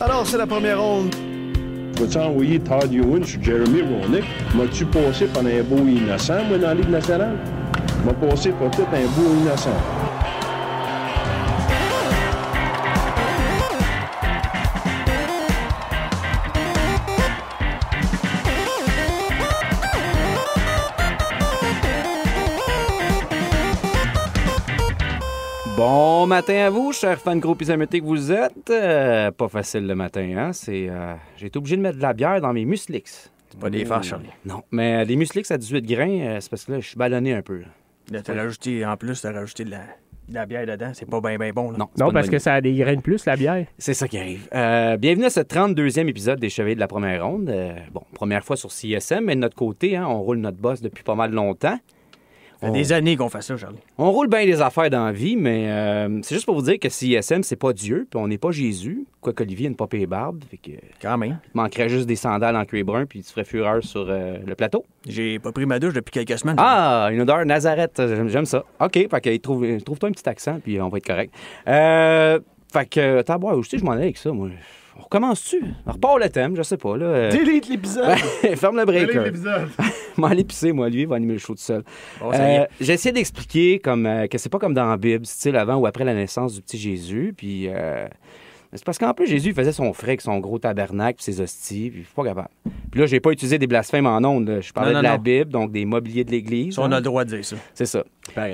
Alors, c'est la première ronde. Vas-tu envoyer Todd Ewan sur Jeremy Roenick? M'as-tu passé pendant un beau innocent, moi, dans la Ligue nationale? M'a passé pour tout un beau innocent. Bon matin à vous, chers fans groupe isométrique que vous êtes. Pas facile le matin, hein? J'ai été obligé de mettre de la bière dans mes Muslix. C'est pas des farces, Charlie. Non, mais des Muslix à 18 grains, c'est parce que là, je suis ballonné un peu. Là, t'as rajouté de la bière dedans. C'est pas bien bon, là. Non, parce que ça a des grains de plus, la bière. C'est ça qui arrive. Bienvenue à ce 32e épisode des Chevaliers de la première ronde. Première fois sur CISM, mais de notre côté, hein, on roule notre boss depuis pas mal longtemps. Ça fait des années qu'on fait ça, Charlie. On roule bien des affaires dans la vie, mais c'est juste pour vous dire que CISM, c'est pas Dieu, puis on n'est pas Jésus. Quoique Olivier a une popée barbe. Fait que, quand même. Il manquerait juste des sandales en cuir brun, puis tu ferais fureur sur le plateau. J'ai pas pris ma douche depuis quelques semaines. Ah, une odeur Nazareth, j'aime ça. OK, fait que trouve-toi un petit accent, puis on va être correct. Fait que, t'as à boire aussi, je m'en allais avec ça, moi. On recommence-tu? On repart le thème, je sais pas. Là, Delete l'épisode. Ferme le breaker. Delete l'épisode. M'en aller pisser, moi. Lui, il va animer le show tout seul. Bon, ça y est. J'ai essayé d'expliquer que c'est pas comme dans la Bible, style avant ou après la naissance du petit Jésus. Puis c'est parce qu'en plus, Jésus il faisait son frais avec son gros tabernacle puis ses hosties. Puis je suis pas capable. Puis là, j'ai pas utilisé des blasphèmes en ondes. Là. Je parlais de la Bible, donc des mobiliers de l'Église. Ça, on a le droit de dire ça. C'est ça.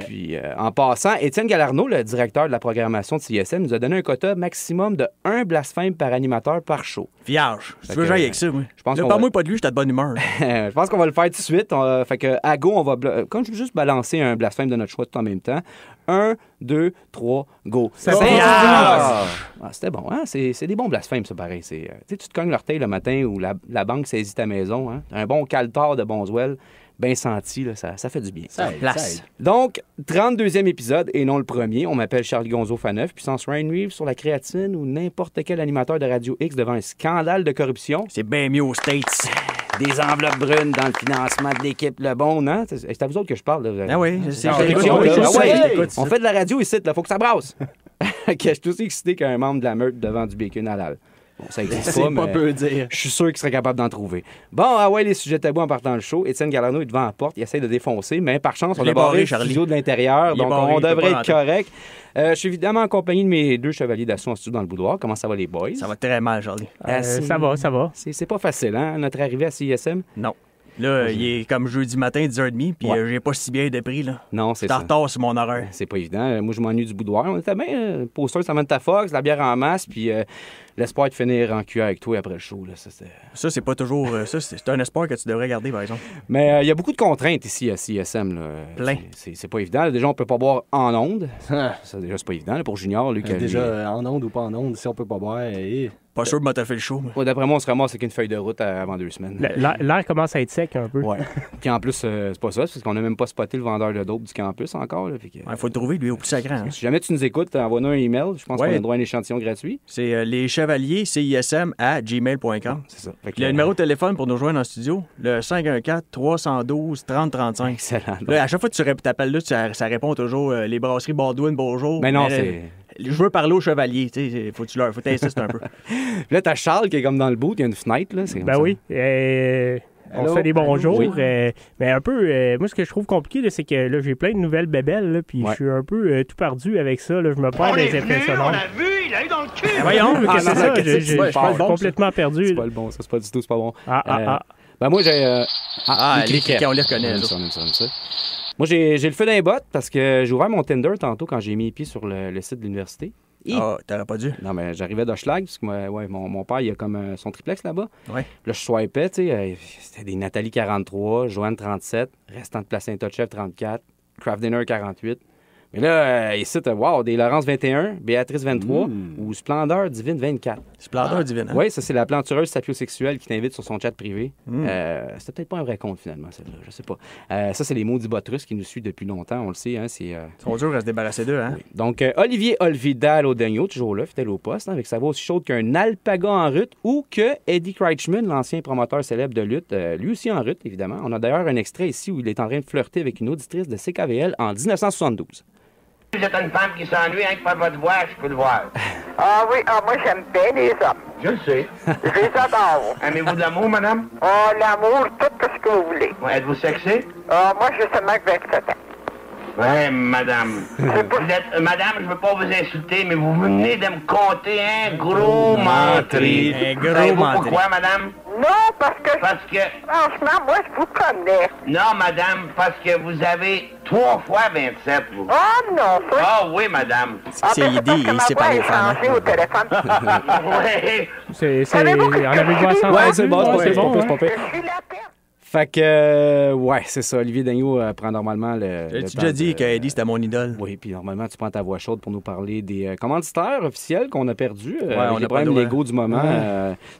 Puis, en passant, Étienne Galarneau, le directeur de la programmation de CISM, nous a donné un quota maximum de 1 blasphème par animateur par show. Vierge. Si tu veux, j'aille avec ça, moi. Là, parle-moi pas de lui, j'étais de bonne humeur. Je pense qu'on va le faire tout de suite. Fait que, à go, on va... Comme je veux juste balancer un blasphème de notre choix tout en même temps. 1, 2, 3, go. C'était bon, hein? C'est des bons blasphèmes, ça, pareil. Tu te cognes l'orteil le matin où la banque saisit ta maison. Hein? Un bon caltar de Bonzwell, bien senti, là, ça fait du bien. Ça place. Donc, 32e épisode, et non le premier. On m'appelle Charlie Gonzo Faneuf, puissance Ryan Reeves sur la créatine ou n'importe quel animateur de Radio X devant un scandale de corruption. C'est bien mieux aux States. Des enveloppes brunes dans le financement de l'équipe Le Bon, hein? C'est à vous autres que je parle. Là. Ah oui, c'est on fait de la radio ici, il faut que ça brasse. Je suis aussi excité qu'un membre de la meute devant du bacon halal. Bon, ça existe pas, mais peu dire. Je suis sûr qu'il serait capable d'en trouver. Bon, les sujets tabous en partant le show. Étienne Galarneau est devant la porte, il essaie de défoncer, mais par chance, on a barré le studio de l'intérieur, donc on devrait être correct. Je suis évidemment accompagné de mes 2 chevaliers d'assaut en studio dans le boudoir. Comment ça va, les boys? Ça va très mal, Charlie. Ça va. C'est pas facile, hein, notre arrivée à CISM? Non. Là, il est comme jeudi matin, 10h30, puis j'ai pas si bien de prix, là. Non, c'est ça. ça. Je suis en retard sur mon horaire. C'est pas évident. Moi, je m'ennuie du boudoir. On était bien poster Samantha Fox, la bière en masse, puis l'espoir de finir en cul avec toi après le show. Là, ça, c'est pas toujours... ça, c'est un espoir que tu devrais garder, par exemple. Mais il y a beaucoup de contraintes ici à CISM. Là. Plein. C'est pas évident. Déjà, on peut pas boire en ondes. Ça, déjà, c'est pas évident là, pour Junior. Lui, Déjà, en ondes ou pas en ondes, si on peut pas boire... Pas sûr que t'as fait le show. D'après moi, on se ramasse avec une feuille de route avant 2 semaines. L'air commence à être sec un peu. Ouais. Puis en plus, c'est pas ça, parce qu'on n'a même pas spoté le vendeur de dope du campus encore. Il faut le trouver, lui, au plus sacré. Hein? Si jamais tu nous écoutes, envoie-nous un email. Je pense qu'on a le droit à un échantillon gratuit. C'est les chevaliers CISM@gmail.com. C'est ça. Le numéro de téléphone pour nous joindre en studio, le 514-312-3035. Excellent. Là, à chaque fois que tu t'appelles là, ça répond toujours les brasseries Baldwin, bonjour. Mais non, c'est... Je veux parler aux chevaliers, tu sais, faut t'insistes un peu. Puis là, t'as Charles qui est comme dans le bout, il y a une fenêtre, là. Ben oui. On se fait des bonjours, oui. mais un peu, moi, ce que je trouve compliqué, là, c'est que là, j'ai plein de nouvelles bébelles, là, puis je suis un peu tout perdu avec ça. Là, je me perds des effets sonores. On l'a vu, il a eu dans le cul! Voyons, qu'est-ce que c'est ça? Je suis complètement perdu. C'est pas le bon, ça, c'est pas du tout, c'est pas bon. Ben moi, j'ai... les cliquets, on les reconnaît. Ça. Moi, j'ai le feu d'un bot parce que j'ai ouvert mon Tinder tantôt quand j'ai mis les pieds sur le site de l'université. T'aurais pas dû. Non, mais j'arrivais d'Hochelag, parce que mon père, il a comme son triplex là-bas. Ouais. Là, je swipais, tu sais, c'était des Nathalie 43, Joanne 37, restant de Placenta Chef 34, Craft Dinner 48. Mais là, ici, wow, des Laurence 21, Béatrice 23 ou Splendeur Divine 24. Splendeur Divine, hein? Oui, ça, c'est la plantureuse sapiosexuelle qui t'invite sur son chat privé. C'était peut-être pas un vrai compte, finalement, celle-là. Je sais pas. Ça, c'est les maudits botrus qui nous suivent depuis longtemps, on le sait. Hein, Ils sont durs à se débarrasser d'eux, hein? Oui. Donc, Olivier Olvidal au Degno, toujours là, fidèle au poste, hein, avec sa voix aussi chaude qu'un alpaga en rut, ou que Eddie Kreichman, l'ancien promoteur célèbre de lutte, lui aussi en rut, évidemment. On a d'ailleurs un extrait ici où il est en train de flirter avec une auditrice de CKVL en 1972. Vous êtes une femme qui s'ennuie, hein, que par votre voix, je peux le voir. Ah oui, moi j'aime bien les hommes. Je le sais. Je les adore. Aimez-vous de l'amour, madame? Oh, l'amour, tout ce que vous voulez. Ouais, êtes-vous sexy? Moi, j'ai seulement que 27 ans. Ouais, madame. Madame, je veux pas vous insulter, mais vous venez de me conter un gros menterie. Un gros Savez-vous menterie. pourquoi, madame? Non, parce que, franchement, moi, je vous connais. Non, madame, parce que vous avez 3 fois 27, vous. Oh non, ça... Ah oui, madame. C'est idée, il sait parler aux femmes. Changé au téléphone. Ouais. On avait vu ensemble. Ouais, c'est bon, c'est bon. c'est pas pire. Je suis la perte. Fait que, ouais, c'est ça. Olivier Daigneault prend normalement le. J'ai le déjà temps dit de- qu'Eddie, c'était mon idole. Oui, puis normalement, tu prends ta voix chaude pour nous parler des commanditaires officiels qu'on a perdus. on les a pas problèmes le droit. légaux du moment.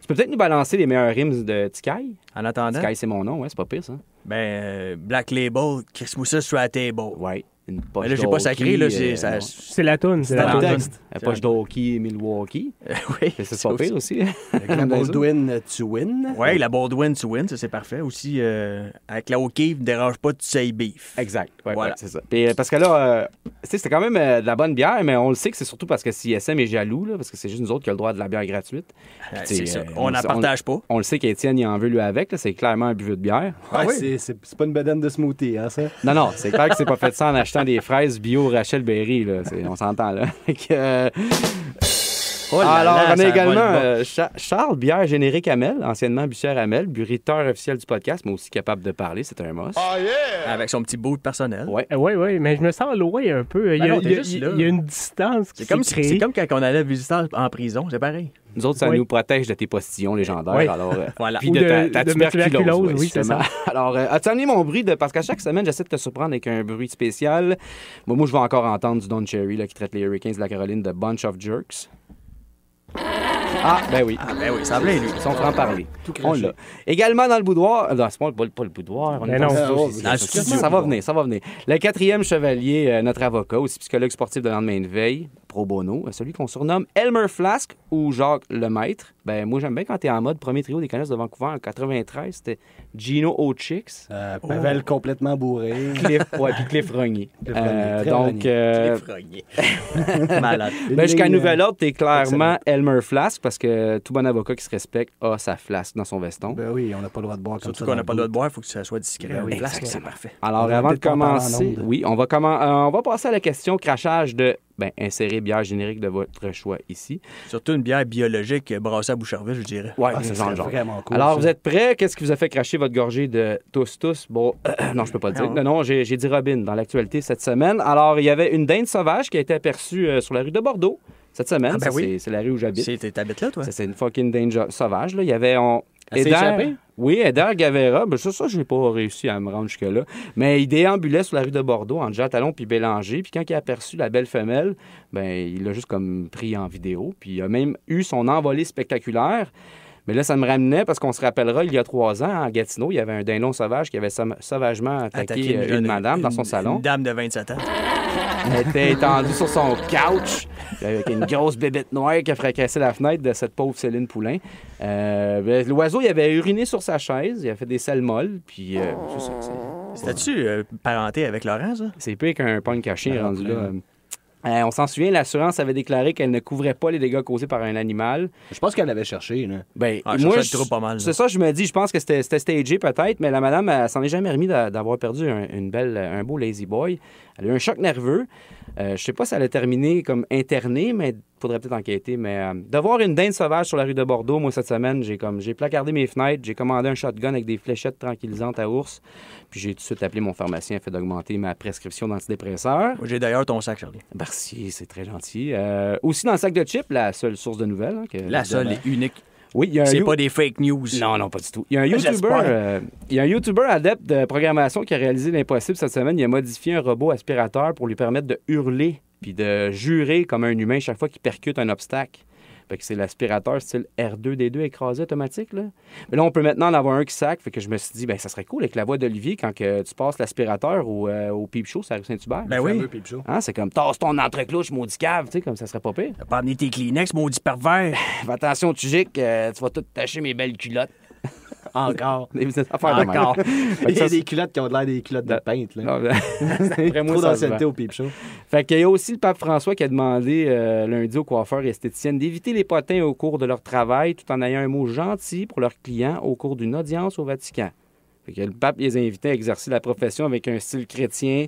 Tu peux peut-être nous balancer les meilleurs rimes de Tikai? En attendant, Tikai, c'est mon nom, ouais, c'est pas pire, ça. Black Label, Chris Moussa sur la table. Ouais. Une poche Mais là, j'ai pas sacré, là, c'est... ça- C'est la toune. C'est la dans toune. le texte. La poche d'Hockey Milwaukee. Oui, C'est pas pire aussi. La Baldwin, tu win. Oui, la Baldwin, tu win, ça c'est parfait. Aussi, avec la O'Keefe, ne dérange pas, tu sais beef. Exact. Ouais, Voilà. ouais, c'est ça. Puis, parce que là, tu sais, c'était quand même de la bonne bière, mais on le sait que c'est surtout parce que CSM est jaloux, là, parce que c'est juste nous autres qui avons le droit de la bière gratuite. C'est ça. on On n'en partage pas. On le sait qu'Étienne, il en veut lui avec. là, C'est clairement un buveux de bière. Ouais, c'est pas une bedaine de smoothie, hein, ça? Non, c'est clair que c'est pas fait ça en achetant des fraises bio Rachel Berry. Là. On s'entend, là. Fait que, Oh là alors, là, on a ça également vole bas. Charles Bière Générique Hamel, anciennement Bussière Hamel, buriteur officiel du podcast, mais aussi capable de parler. C'est un must. Avec son petit bout personnel. Ouais. Oui, mais je me sens loin un peu. Il y a, non, il y a- t'es juste là. il y a une distance qui C'est comme, s'est créée. c'est comme quand on allait visiter en prison, c'est pareil. Nous autres, ça Oui. nous protège de tes postillons légendaires. Oui. Alors, Voilà. Puis Ou de ta de tuberculose. oui, c'est justement. ça. Alors, as-tu amené mon bruit de. Parce qu'à chaque semaine, j'essaie de te surprendre avec un bruit spécial. Moi, je vais encore entendre du Don Cherry là, qui traite les Hurricanes de la Caroline de Bunch of Jerks. Ah, ben oui. Ben oui, ça plaît, lui. Ils sont francs-parler. On l'a. Également dans le boudoir. Non, c'est pas le boudoir. On Mais est non. dans le studio. Dans le studio. Ça va venir, ça va venir. Le 4e chevalier, notre avocat, aussi psychologue sportif de lendemain de veille, pro bono, celui qu'on surnomme Elmer Flask ou Jacques Lemaître. Ben, moi, j'aime bien quand t'es en mode premier trio des Canucks de Vancouver en 93. C'était Gino O'Chicks, Pavel complètement bourré. Cliff Rognier. Cliff Rognier, très Donc, Rognier. Malade. ben, jusqu'à nouvel ordre, t'es clairement Elmer Flask parce que tout bon avocat qui se respecte a sa flasque dans son veston. Ben oui, on n'a pas le droit de boire comme Surtout ça. qu'on n'a pas le droit de boire, il faut que ça soit discret. Ben oui, Une flasque, exactement. c'est parfait. Alors, On va avant de peut-être pas en parler en commencer, ondes. oui, on va passer à la question crachage de insérer bière générique de votre choix ici. Surtout une bière biologique brassée à Boucherville, je dirais. Ouais, Ah, c'est ça le serait genre. vraiment cool. Alors, ça. vous êtes prêts? Qu'est-ce qui vous a fait cracher votre gorgée de tous? Bon, non, je peux pas le dire. Non, j'ai dit Robin dans l'actualité cette semaine. Alors, il y avait une dinde sauvage qui a été aperçue sur la rue de Bordeaux cette semaine. Ah, ben Ça, oui. c'est la rue où j'habite. T'habites là, toi? Ça, c'est une fucking dinde sauvage. Là. Il y avait... Elle s'est échappée? Oui, Eder Gavera. Ben ça, je n'ai pas réussi à me rendre jusque-là. Mais il déambulait sur la rue de Bordeaux entre Jean Talon puis Bélanger. Puis quand il a aperçu la belle femelle, ben il l'a juste comme pris en vidéo. Puis il a même eu son envolée spectaculaire. Mais là, ça me ramenait parce qu'on se rappellera, il y a 3 ans, à Gatineau, il y avait un dindon sauvage qui avait sauvagement attaqué une madame dans son salon. Une dame de 27 ans. Elle était étendue sur son couch avec une grosse bébête noire qui a fracassé la fenêtre de cette pauvre Céline Poulain. Ben, l'oiseau, il avait uriné sur sa chaise, il a fait des selles molles, puis c'est ça. C'était-tu parenté avec Laurent, ça? C'est pire qu'un punk à chien rendu là. On s'en souvient, l'assurance avait déclaré qu'elle ne couvrait pas les dégâts causés par un animal. Je pense qu'elle l'avait cherché, là. Ben, Ah, moi, je trouve pas mal. c'est ça, je me dis, je pense que c'était stagé peut-être, mais la madame, elle s'en est jamais remis d'avoir perdu un beau lazy boy. Elle a eu un choc nerveux. Je sais pas si elle a terminé comme internée, mais il faudrait peut-être enquêter. Mais de voir une dinde sauvage sur la rue de Bordeaux, moi, cette semaine, j'ai placardé mes fenêtres, j'ai commandé un shotgun avec des fléchettes tranquillisantes à ours, puis j'ai tout de suite appelé mon pharmacien afin d'augmenter ma prescription d'antidépresseurs. Moi, j'ai d'ailleurs ton sac, Charlie. Merci, c'est très gentil. Aussi dans le sac de chips, la seule source de nouvelles. Hein, La seule et unique. Oui, il y a un C'est pas des fake news. Non, pas du tout. Il y a un J'espère. YouTuber adepte de programmation qui a réalisé l'impossible cette semaine. Il a modifié un robot aspirateur pour lui permettre de hurler puis de jurer comme un humain chaque fois qu'il percute un obstacle. Fait que c'est l'aspirateur style R2D2 écrasé automatique, là. Mais là, on peut maintenant en avoir un qui sac. Fait que je me suis dit, ben ça serait cool avec la voix d'Olivier quand que tu passes l'aspirateur au Peep Show, ça rue Saint-Hubert. Ben oui. Hein, c'est comme, tasse ton entreclouche, maudit cave, tu sais, comme ça serait pas pire. T'as pas amené tes Kleenex, maudit pervers. Fais attention, tu giques, tu vas tout tacher mes belles culottes. Encore. Des affaires de même. Encore. Il y a des culottes qui ont l'air des culottes de peintre. Là. Après moi, Trop ça se d'ancienneté vend. au peep show. Fait qu'il y a aussi le pape François qui a demandé lundi aux coiffeurs et esthéticiennes d'éviter les potins au cours de leur travail tout en ayant un mot gentil pour leurs clients au cours d'une audience au Vatican. Fait que le pape les invitait à exercer la profession avec un style chrétien,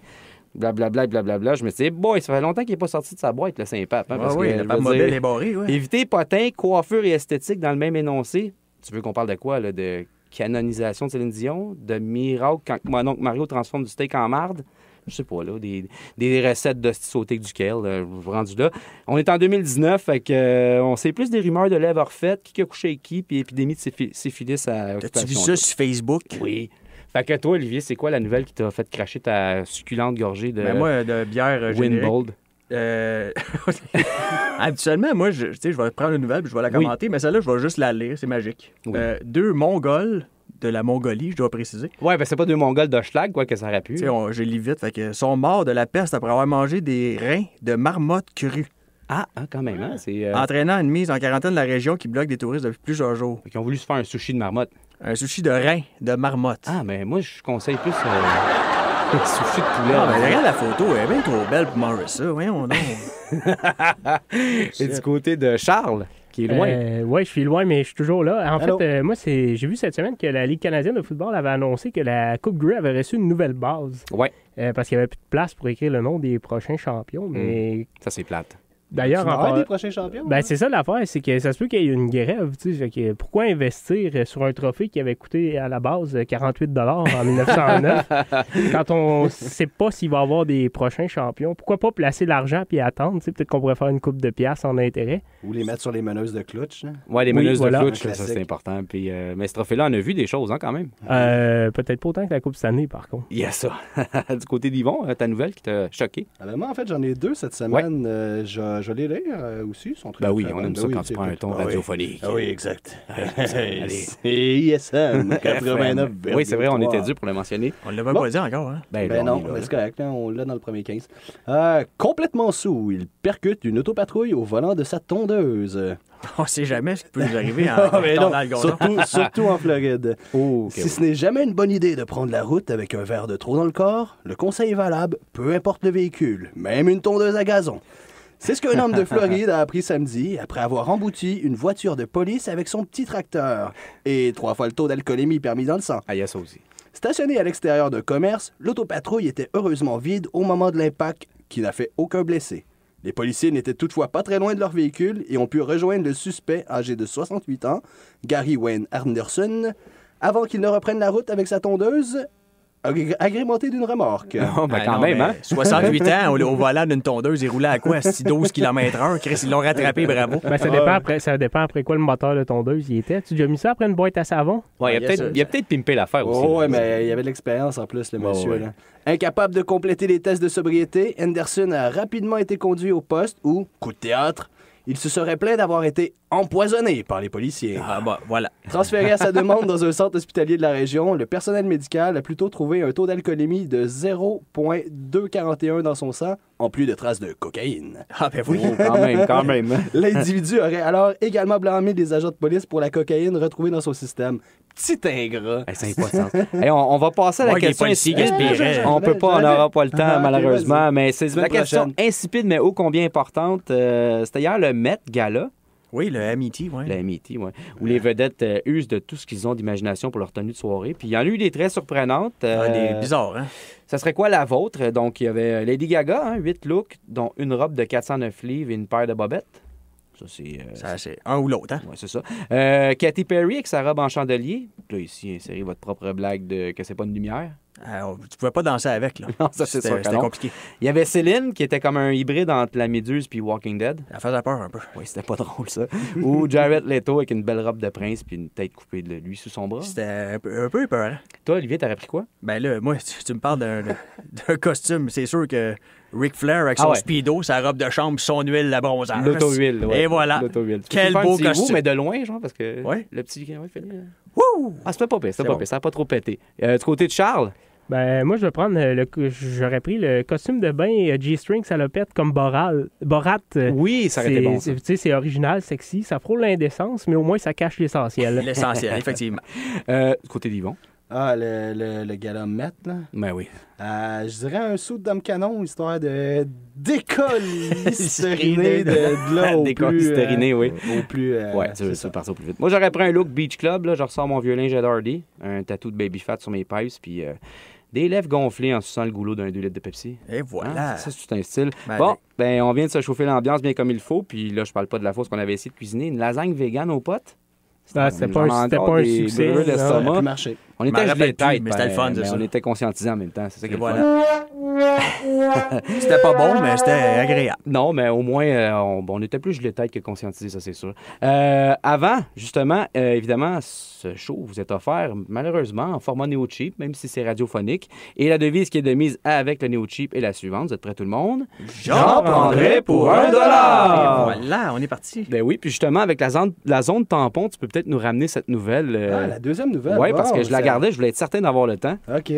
blablabla, blablabla. Je me suis dit, boy, ça fait longtemps qu'il n'est pas sorti de sa boîte, le Saint-Pape. Hein, parce oui, que, le je pape veux modèle dire, est barré, ouais. éviter potins, coiffure et esthétique dans le même énoncé. Tu veux qu'on parle de quoi, là? De canonisation de Céline Dion? De miracle quand mon oncle Mario transforme du steak en marde? Je sais pas, là. Des recettes de sauté du kale, rendu là. On est en 2019, fait que on sait plus des rumeurs de lèvres refaites, qui a couché avec qui, puis épidémie de syphilis à T'as-tu vu Occupation ça Double. sur Facebook? Oui. Fait que toi, Olivier, c'est quoi la nouvelle qui t'a fait cracher ta succulente gorgée de Ben moi, de bière générique. Winbold? Habituellement, moi, je vais prendre une nouvelle puis je vais la commenter, mais celle-là, je vais juste la lire. C'est magique. Oui. 2 Mongols de la Mongolie, je dois préciser. Ouais, ben c'est pas deux Mongols d'Hochlag, quoi, que ça aurait pu. Tu sais, je lis vite. Fait que sont morts de la peste après avoir mangé des reins de marmotte crue, Ah, quand même, hein? C'est, entraînant une mise en quarantaine de la région qui bloque des touristes depuis plusieurs jours. Ils ont voulu se faire un sushi de marmotte. Un sushi de reins de marmotte. Ah, mais moi, je conseille plus un sushi de poulet. Ah, ben, regarde la photo, elle est bien trop belle pour manger ça. Voyons donc. Et du côté de Charles, qui est loin. Oui, je suis loin, mais je suis toujours là. En Allô? fait, moi, j'ai vu cette semaine que la Ligue canadienne de football avait annoncé que la Coupe Grey avait reçu une nouvelle base. Ouais, Parce qu'il n'y avait plus de place pour écrire le nom des prochains champions. Mais ça c'est plate. d'ailleurs, Tu vas avoir encore. des prochains champions? Ben, hein? c'est ça l'affaire, c'est que ça se peut qu'il y ait une grève. Tu sais, fait que pourquoi investir sur un trophée qui avait coûté à la base 48 en 1909 quand on ne sait pas s'il va y avoir des prochains champions? Pourquoi pas placer l'argent puis attendre? Tu sais, peut-être qu'on pourrait faire une coupe de piastres en intérêt. Ou les mettre sur les meneuses de clutch. Hein? Ouais, les Oui, meneuses voilà. de clutch, Un ça c'est classique. important. Puis, mais ce trophée-là, on a vu des choses, hein, quand même. Peut-être pas autant que la Coupe cette année, par contre. Il y a ça. Du côté d'Yvon, ta nouvelle qui t'a choqué? Moi, en fait, j'en ai 2 cette semaine. Je vais les lire aussi. Ils sont très Ben oui, très on bonnes. aime Ben ça oui, quand tu prends un ton Ah oui. radiophonique. Ah oui, exact. Allez. C'est ISM 89. Oui, c'est vrai, on était dû pour le mentionner. On ne l'a même Bon. pas dit encore, hein? Ben là, non, on est là, mais là. c'est correct, hein, on l'a dans le premier 15. Complètement sous, il percute une autopatrouille au volant de sa tondeuse. On sait jamais ce qui peut nous arriver en Ah, mais non, dans le gazon. surtout en Floride. Oh, ok, Si ce n'est jamais une bonne idée de prendre la route avec un verre de trop dans le corps, le conseil est valable, peu importe le véhicule, même une tondeuse à gazon. C'est ce qu'un homme de Floride a appris samedi après avoir embouti une voiture de police avec son petit tracteur. Et 3 fois le taux d'alcoolémie permis dans le sang. Ah, il y a ça aussi. Stationné à l'extérieur d'un commerce, l'autopatrouille était heureusement vide au moment de l'impact, qui n'a fait aucun blessé. Les policiers n'étaient toutefois pas très loin de leur véhicule et ont pu rejoindre le suspect âgé de 68 ans, Gary Wayne Anderson, avant qu'il ne reprenne la route avec sa tondeuse, agrémentée d'une remorque. Oh, ben Ah, quand non, même, mais hein? 68 ans, au volant d'une tondeuse, il roulait à quoi? 12 km/h. Chris, ils l'ont rattrapé, bravo. Ben, ça dépend après quoi le moteur de tondeuse il était. Tu as déjà mis ça après une boîte à savon? Ouais, il y a il a peut-être pimpé l'affaire aussi. Oh, ouais, mais il y avait de l'expérience en plus, le Ouais, monsieur. ouais. Là. Incapable de compléter les tests de sobriété, Anderson a rapidement été conduit au poste où, coup de théâtre, il se serait plaint d'avoir été empoisonné par les policiers. Ah, bah, voilà. Transféré à sa demande dans un centre hospitalier de la région, le personnel médical a plutôt trouvé un taux d'alcoolémie de 0,241 dans son sang, en plus de traces de cocaïne. Ah, ben oui. Oh, quand même. L'individu aurait alors également blâmé les agents de police pour la cocaïne retrouvée dans son système. Petit ingrat. Hey, c'est impossible. Hey, on va passer à la Ouais, les question policiers insipide. gaspilleraient. On peut pas, on n'aura pas le temps, Ah, ok, malheureusement. vas-y. Mais c'est la Semaine question prochaine. insipide, mais ô combien importante. C'était hier le Met Gala, Oui, le MET, oui. le MIT, ouais, où les vedettes usent de tout ce qu'ils ont d'imagination pour leur tenue de soirée. Puis il y en a eu des très surprenantes. Des bizarres, hein? Ça serait quoi la vôtre? Donc, il y avait Lady Gaga, 8 looks, dont une robe de 409 livres et une paire de bobettes. Ça, c'est... Ça, c'est un ou l'autre, hein? Ouais, c'est ça. Katy Perry avec sa robe en chandelier. Là, ici, insérez votre propre blague de que c'est pas une lumière. Tu pouvais pas danser avec, là. Non, ça, c'est sûr que C'était non. compliqué. Il y avait Céline, qui était comme un hybride entre la Méduse puis Walking Dead. Ça faisait peur un peu. Oui, c'était pas drôle, ça. Ou Jared Leto avec une belle robe de prince puis une tête coupée de lui sous son bras. C'était un peu épeurant. Toi, Olivier, t'aurais pris quoi? Ben là, moi, tu me parles d'un costume. C'est sûr que Ric Flair avec son Ah ouais. speedo, sa robe de chambre, son huile à bronzage. L'auto-huile, ouais. Et voilà. L'auto-huile. Tu peux Quel faire un beau petit wou, costume. mais de loin, genre, parce que Ouais. le petit... Ouais, fallait... Wouh! Ah, c'était pas pire, C'est pas bon. pire. Ça n'a pas trop pété. Du côté de Charles? Ben, moi, je vais prendre j'aurais pris le costume de bain G-string salopette comme Borat. Oui, ça aurait été bon, ça. Tu sais, c'est original, sexy, ça frôle l'indécence, mais au moins, ça cache l'essentiel. L'essentiel, effectivement. Côté d'Yvon. Ah, le gala Met, là. Ben oui. Je dirais un saut d'homme canon, histoire de décollistériner de là au plus... Décollistériner, oui. Au plus... Ouais, c'est parti au plus vite. Moi, j'aurais pris un look Beach Club, là. Je ressors mon vieux linge Ed Hardy, un tatou de baby fat sur mes pipes, puis des lèvres gonflées en suçant le goulot d'un 2 litres de Pepsi. Et voilà. Hein? Ça, c'est tout un style. Bon, ben, on vient de se chauffer l'ambiance bien comme il faut, puis là, je parle pas de la fausse qu'on avait essayé de cuisiner. Une lasagne vegan aux potes. C'était pas un succès. Ça a pu marcher. On était gelés de tête, mais c'était le fun, on était conscientisés en même temps. C'est ça qui est le fun. C'était pas bon, mais c'était agréable. Non, mais au moins, on était plus gelés de tête que conscientisés, ça c'est sûr. Avant, justement, évidemment, ce show vous est offert, malheureusement, en format néo-cheap, même si c'est radiophonique. Et la devise qui est de mise avec le néo-cheap est la suivante. Vous êtes prêts tout le monde? J'en prendrai pour $1. Voilà, on est parti. Ben oui, puis justement, avec la zone tampon, tu peux peut-être nous ramener cette nouvelle. La deuxième nouvelle? Oui, parce que je la gardais, je voulais être certain d'avoir le temps. OK.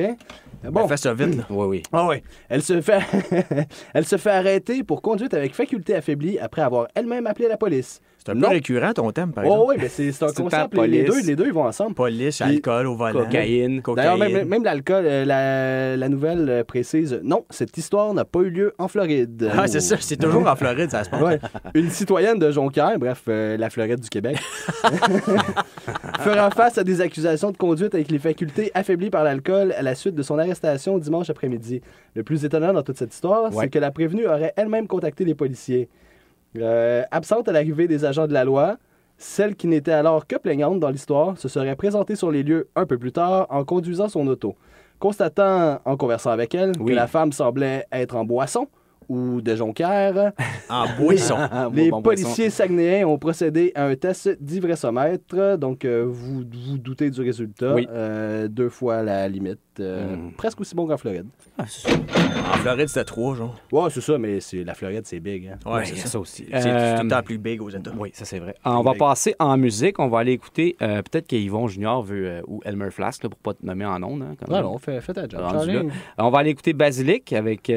Bon, fais ça vite, là. Oui. Ah oui. Elle se fait arrêter pour conduite avec faculté affaiblie après avoir elle-même appelé la police. C'est un peu récurrent, ton thème, par exemple. Oui, mais c'est un concept. Les deux, ils vont ensemble. Police, alcool au volant. Cocaïne. D'ailleurs, même l'alcool, la nouvelle précise, non, cette histoire n'a pas eu lieu en Floride. Ah, c'est ça, c'est toujours en Floride, ça se passe. Ouais. Une citoyenne de Jonquière, bref, la Floride du Québec, fera face à des accusations de conduite avec les facultés affaiblies par l'alcool à la suite de son arrestation dimanche après-midi. Le plus étonnant dans toute cette histoire, c'est que la prévenue aurait elle-même contacté les policiers. Absente à l'arrivée des agents de la loi, celle qui n'était alors que plaignante dans l'histoire se serait présentée sur les lieux un peu plus tard en conduisant son auto. Constatant, en conversant avec elle, que la femme semblait être en boisson ou de Jonquière, en boisson. Les policiers saguenayens ont procédé à un test d'ivressomètre. Donc, vous doutez du résultat. Oui. 2 fois la limite. Presque aussi bon qu'en Floride. En Floride, c'était 3, genre. Ouais, c'est ça, mais la Floride, c'est big. Hein? Ouais, c'est ça aussi. C'est tout le temps plus big aux États. Oui, ça, c'est vrai. On va passer en musique. On va aller écouter, peut-être qu'Yvon Junior veut, ou Elmer Flask, là, pour pas te nommer en ondes. Hein, non, fais ta job. On va aller écouter Basilic avec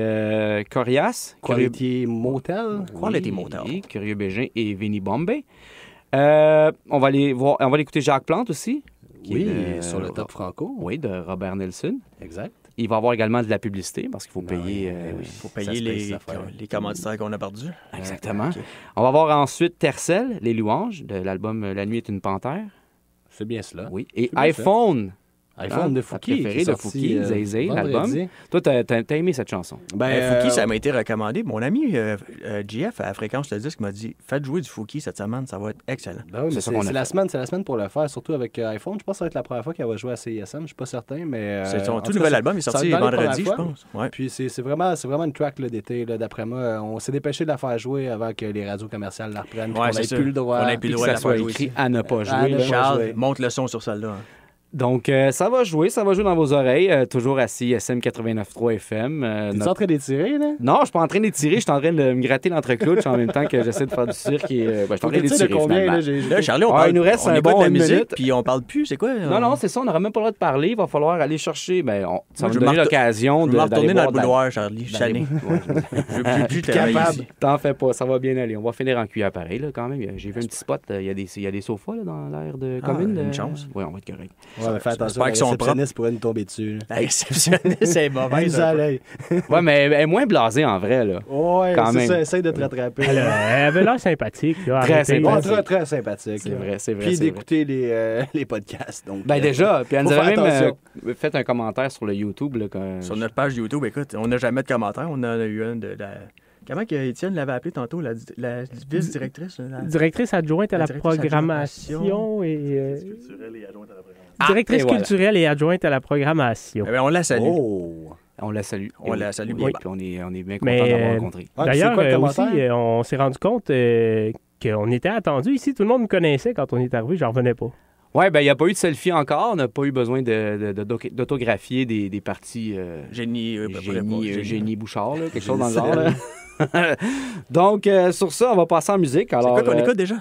Corias. Quality Motel. Oui, Curieux Bégin et Vinnie Bombay. On va aller écouter Jacques Plante aussi. Oui, sur le Top Franco. Oui, de Robert Nelson. Exact. Il va y avoir également de la publicité parce qu'il faut payer, faut payer les commanditaires qu'on a perdus. Exactement. Okay. On va voir ensuite Tercel, Les Louanges, de l'album La nuit est une panthère. C'est bien cela. Oui. Et iPhone. iPhone de Fouki. Préféré de Fouki, Zay, l'album. Toi, t'as aimé cette chanson? Fouki, ça m'a été recommandé. Mon ami JF à Fréquence le Disque m'a dit faites jouer du Fouki cette semaine, ça va être excellent. Ben oui, c'est la semaine pour le faire, surtout avec iPhone. Je pense que ça va être la première fois qu'elle va jouer à CISM, je suis pas certain, mais... c'est son tout nouvel album, il est sorti vendredi, je pense. Ouais. Puis c'est vraiment une track là, d'été, là, d'après moi. On s'est dépêché de la faire jouer avant que les radios commerciales la reprennent. Ouais, on n'ait plus le droit. On n'ait plus le droit de la faire jouer. Écrit à ne pas jouer. Charles, monte le son sur celle-là. Donc, ça va jouer dans vos oreilles, toujours à CISM 89.3 FM. T'es en train d'étirer, là? Non, je suis pas en train d'étirer, je suis en train de me gratter l'entreclouche en même temps que j'essaie de faire du cirque. Et, je suis en train d'étirer, finalement. Là, Charlie, il nous reste un bon de la musique, puis on parle plus, c'est quoi? Non, c'est ça, on n'aurait même pas le droit de parler, il va falloir aller chercher, ça va nous donner l'occasion de retourner dans le boudoir, Charlie, chané. Je veux plus capable. T'en fais pas, ça va bien aller, on va finir en cuillère pareil, là, quand même. J'ai vu un petit spot, il y a des sofas là, dans l'air de commune. Une chance. Oui, on va être correct. Ouais, fais attention, la réceptionniste pourrait nous tomber dessus. La réceptionniste, c'est mauvais. Ouais, mais elle est moins blasée en vrai, là. Ouais, quand même. Ça, essaye de te rattraper. Elle avait l'air sympathique. Là, très sympathique. Très sympathique. C'est vrai. Puis d'écouter les podcasts. Donc, déjà, puis elle nous avait même fait un commentaire sur le YouTube. Là, sur notre page YouTube, écoute, on n'a jamais de commentaire. On en a eu un de la... Comment Étienne l'avait appelé tantôt, la vice-directrice? Directrice adjointe à la programmation et... Directrice culturelle et adjointe à la programmation. On la salue. On la salue. On la salue bien. Puis on est bien content d'avoir rencontré. D'ailleurs, aussi, on s'est rendu compte qu'on était attendu ici. Tout le monde nous connaissait quand on est arrivé. J'en revenais pas. Oui, il n'y a pas eu de selfie encore. On n'a pas eu besoin d'autographier des parties... Génie Bouchard, là, quelque chose dans le genre. Là. Donc, sur ça, on va passer en musique. Alors, c'est quoi qu'on écoute déjà?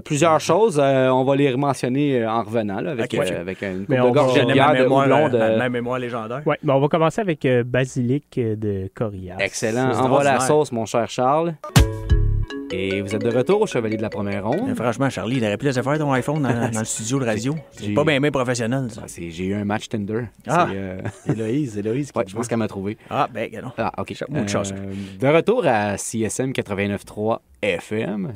Plusieurs choses. On va les mentionner en revenant, là, avec, Ok. avec une Mais coupe de on gorgée va- de bière de houblon de... ma mémoire légendaire. Ouais, mais on va commencer avec Basilic de Corias. Excellent. C'est Envoie la extraordinaire. sauce, mon cher Charles. Et vous êtes de retour au Chevalier de la Première Ronde. Mais franchement, Charlie, il aurait pu laisser faire ton iPhone dans le studio de radio. C'est J'ai- pas bien professionnel, ça. J'ai eu un match Tinder. Ah. C'est, Héloïse qui ouais, je pense qu'elle m'a trouvé. Ah, ben, non. Ah, OK. Beaucoup de chance. De retour à CSM 89.3 FM.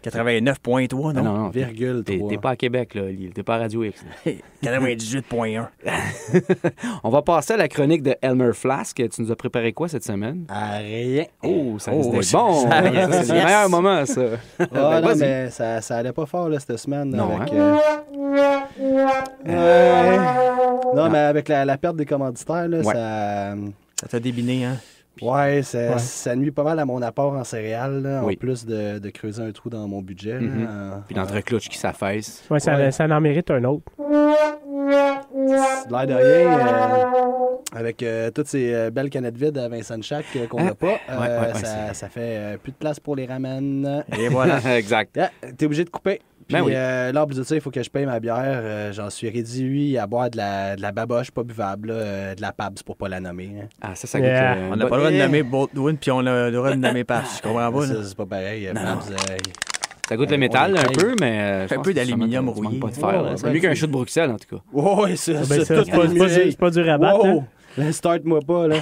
89.3, non? Non, Virgule t'es 3. pas à Québec, là, Lille. T'es pas à Radio X. là. 98.1. On va passer à la chronique de Elmer Flask. Tu nous as préparé quoi cette semaine? Rien. Oh, ça Oh, risque d'être ça- bon. ça- Ça, c'est le yes. meilleur moment, ça. Ah, Ben, non, vas-y. mais ça allait pas fort là, cette semaine. Non, avec, hein? Non, mais avec la perte des commanditaires, là, Ouais. Ça t'a débiné, hein? ça nuit pas mal à mon apport en céréales, là, Oui. en plus de creuser un trou dans mon budget. là. Mhm. Puis l'entreclouche qui s'affaisse. Ouais, ça en mérite un autre. De l'air de rien, avec toutes ces belles canettes vides à Vincent Chac qu'on n'a pas, ouais, ça fait plus de place pour les ramen. Et voilà. Exact. Yeah, t'es obligé de couper. Puis Ben oui. là, en plus de ça, il faut que je paye ma bière. J'en suis réduit à boire de la baboche pas buvable, là, de la PABS pour pas la nommer. Hein. Ah, ça goûte... Yeah. On n'a pas le droit de nommer Baldwin, puis on a le droit de nommer Pabs. Je comprends pas, là. Ça, c'est pas pareil. PABS, Ça goûte le métal on un les peu, mais... je Un pense peu que ça d'aluminium manque- ça manque rouillé. pas de fer, là. Ouais, C'est mieux qu'un show de Bruxelles, en tout cas. ouais, ça, Ben, c'est ça, c'est pas du rabat. Wow! Hein? Là, start-moi pas, là.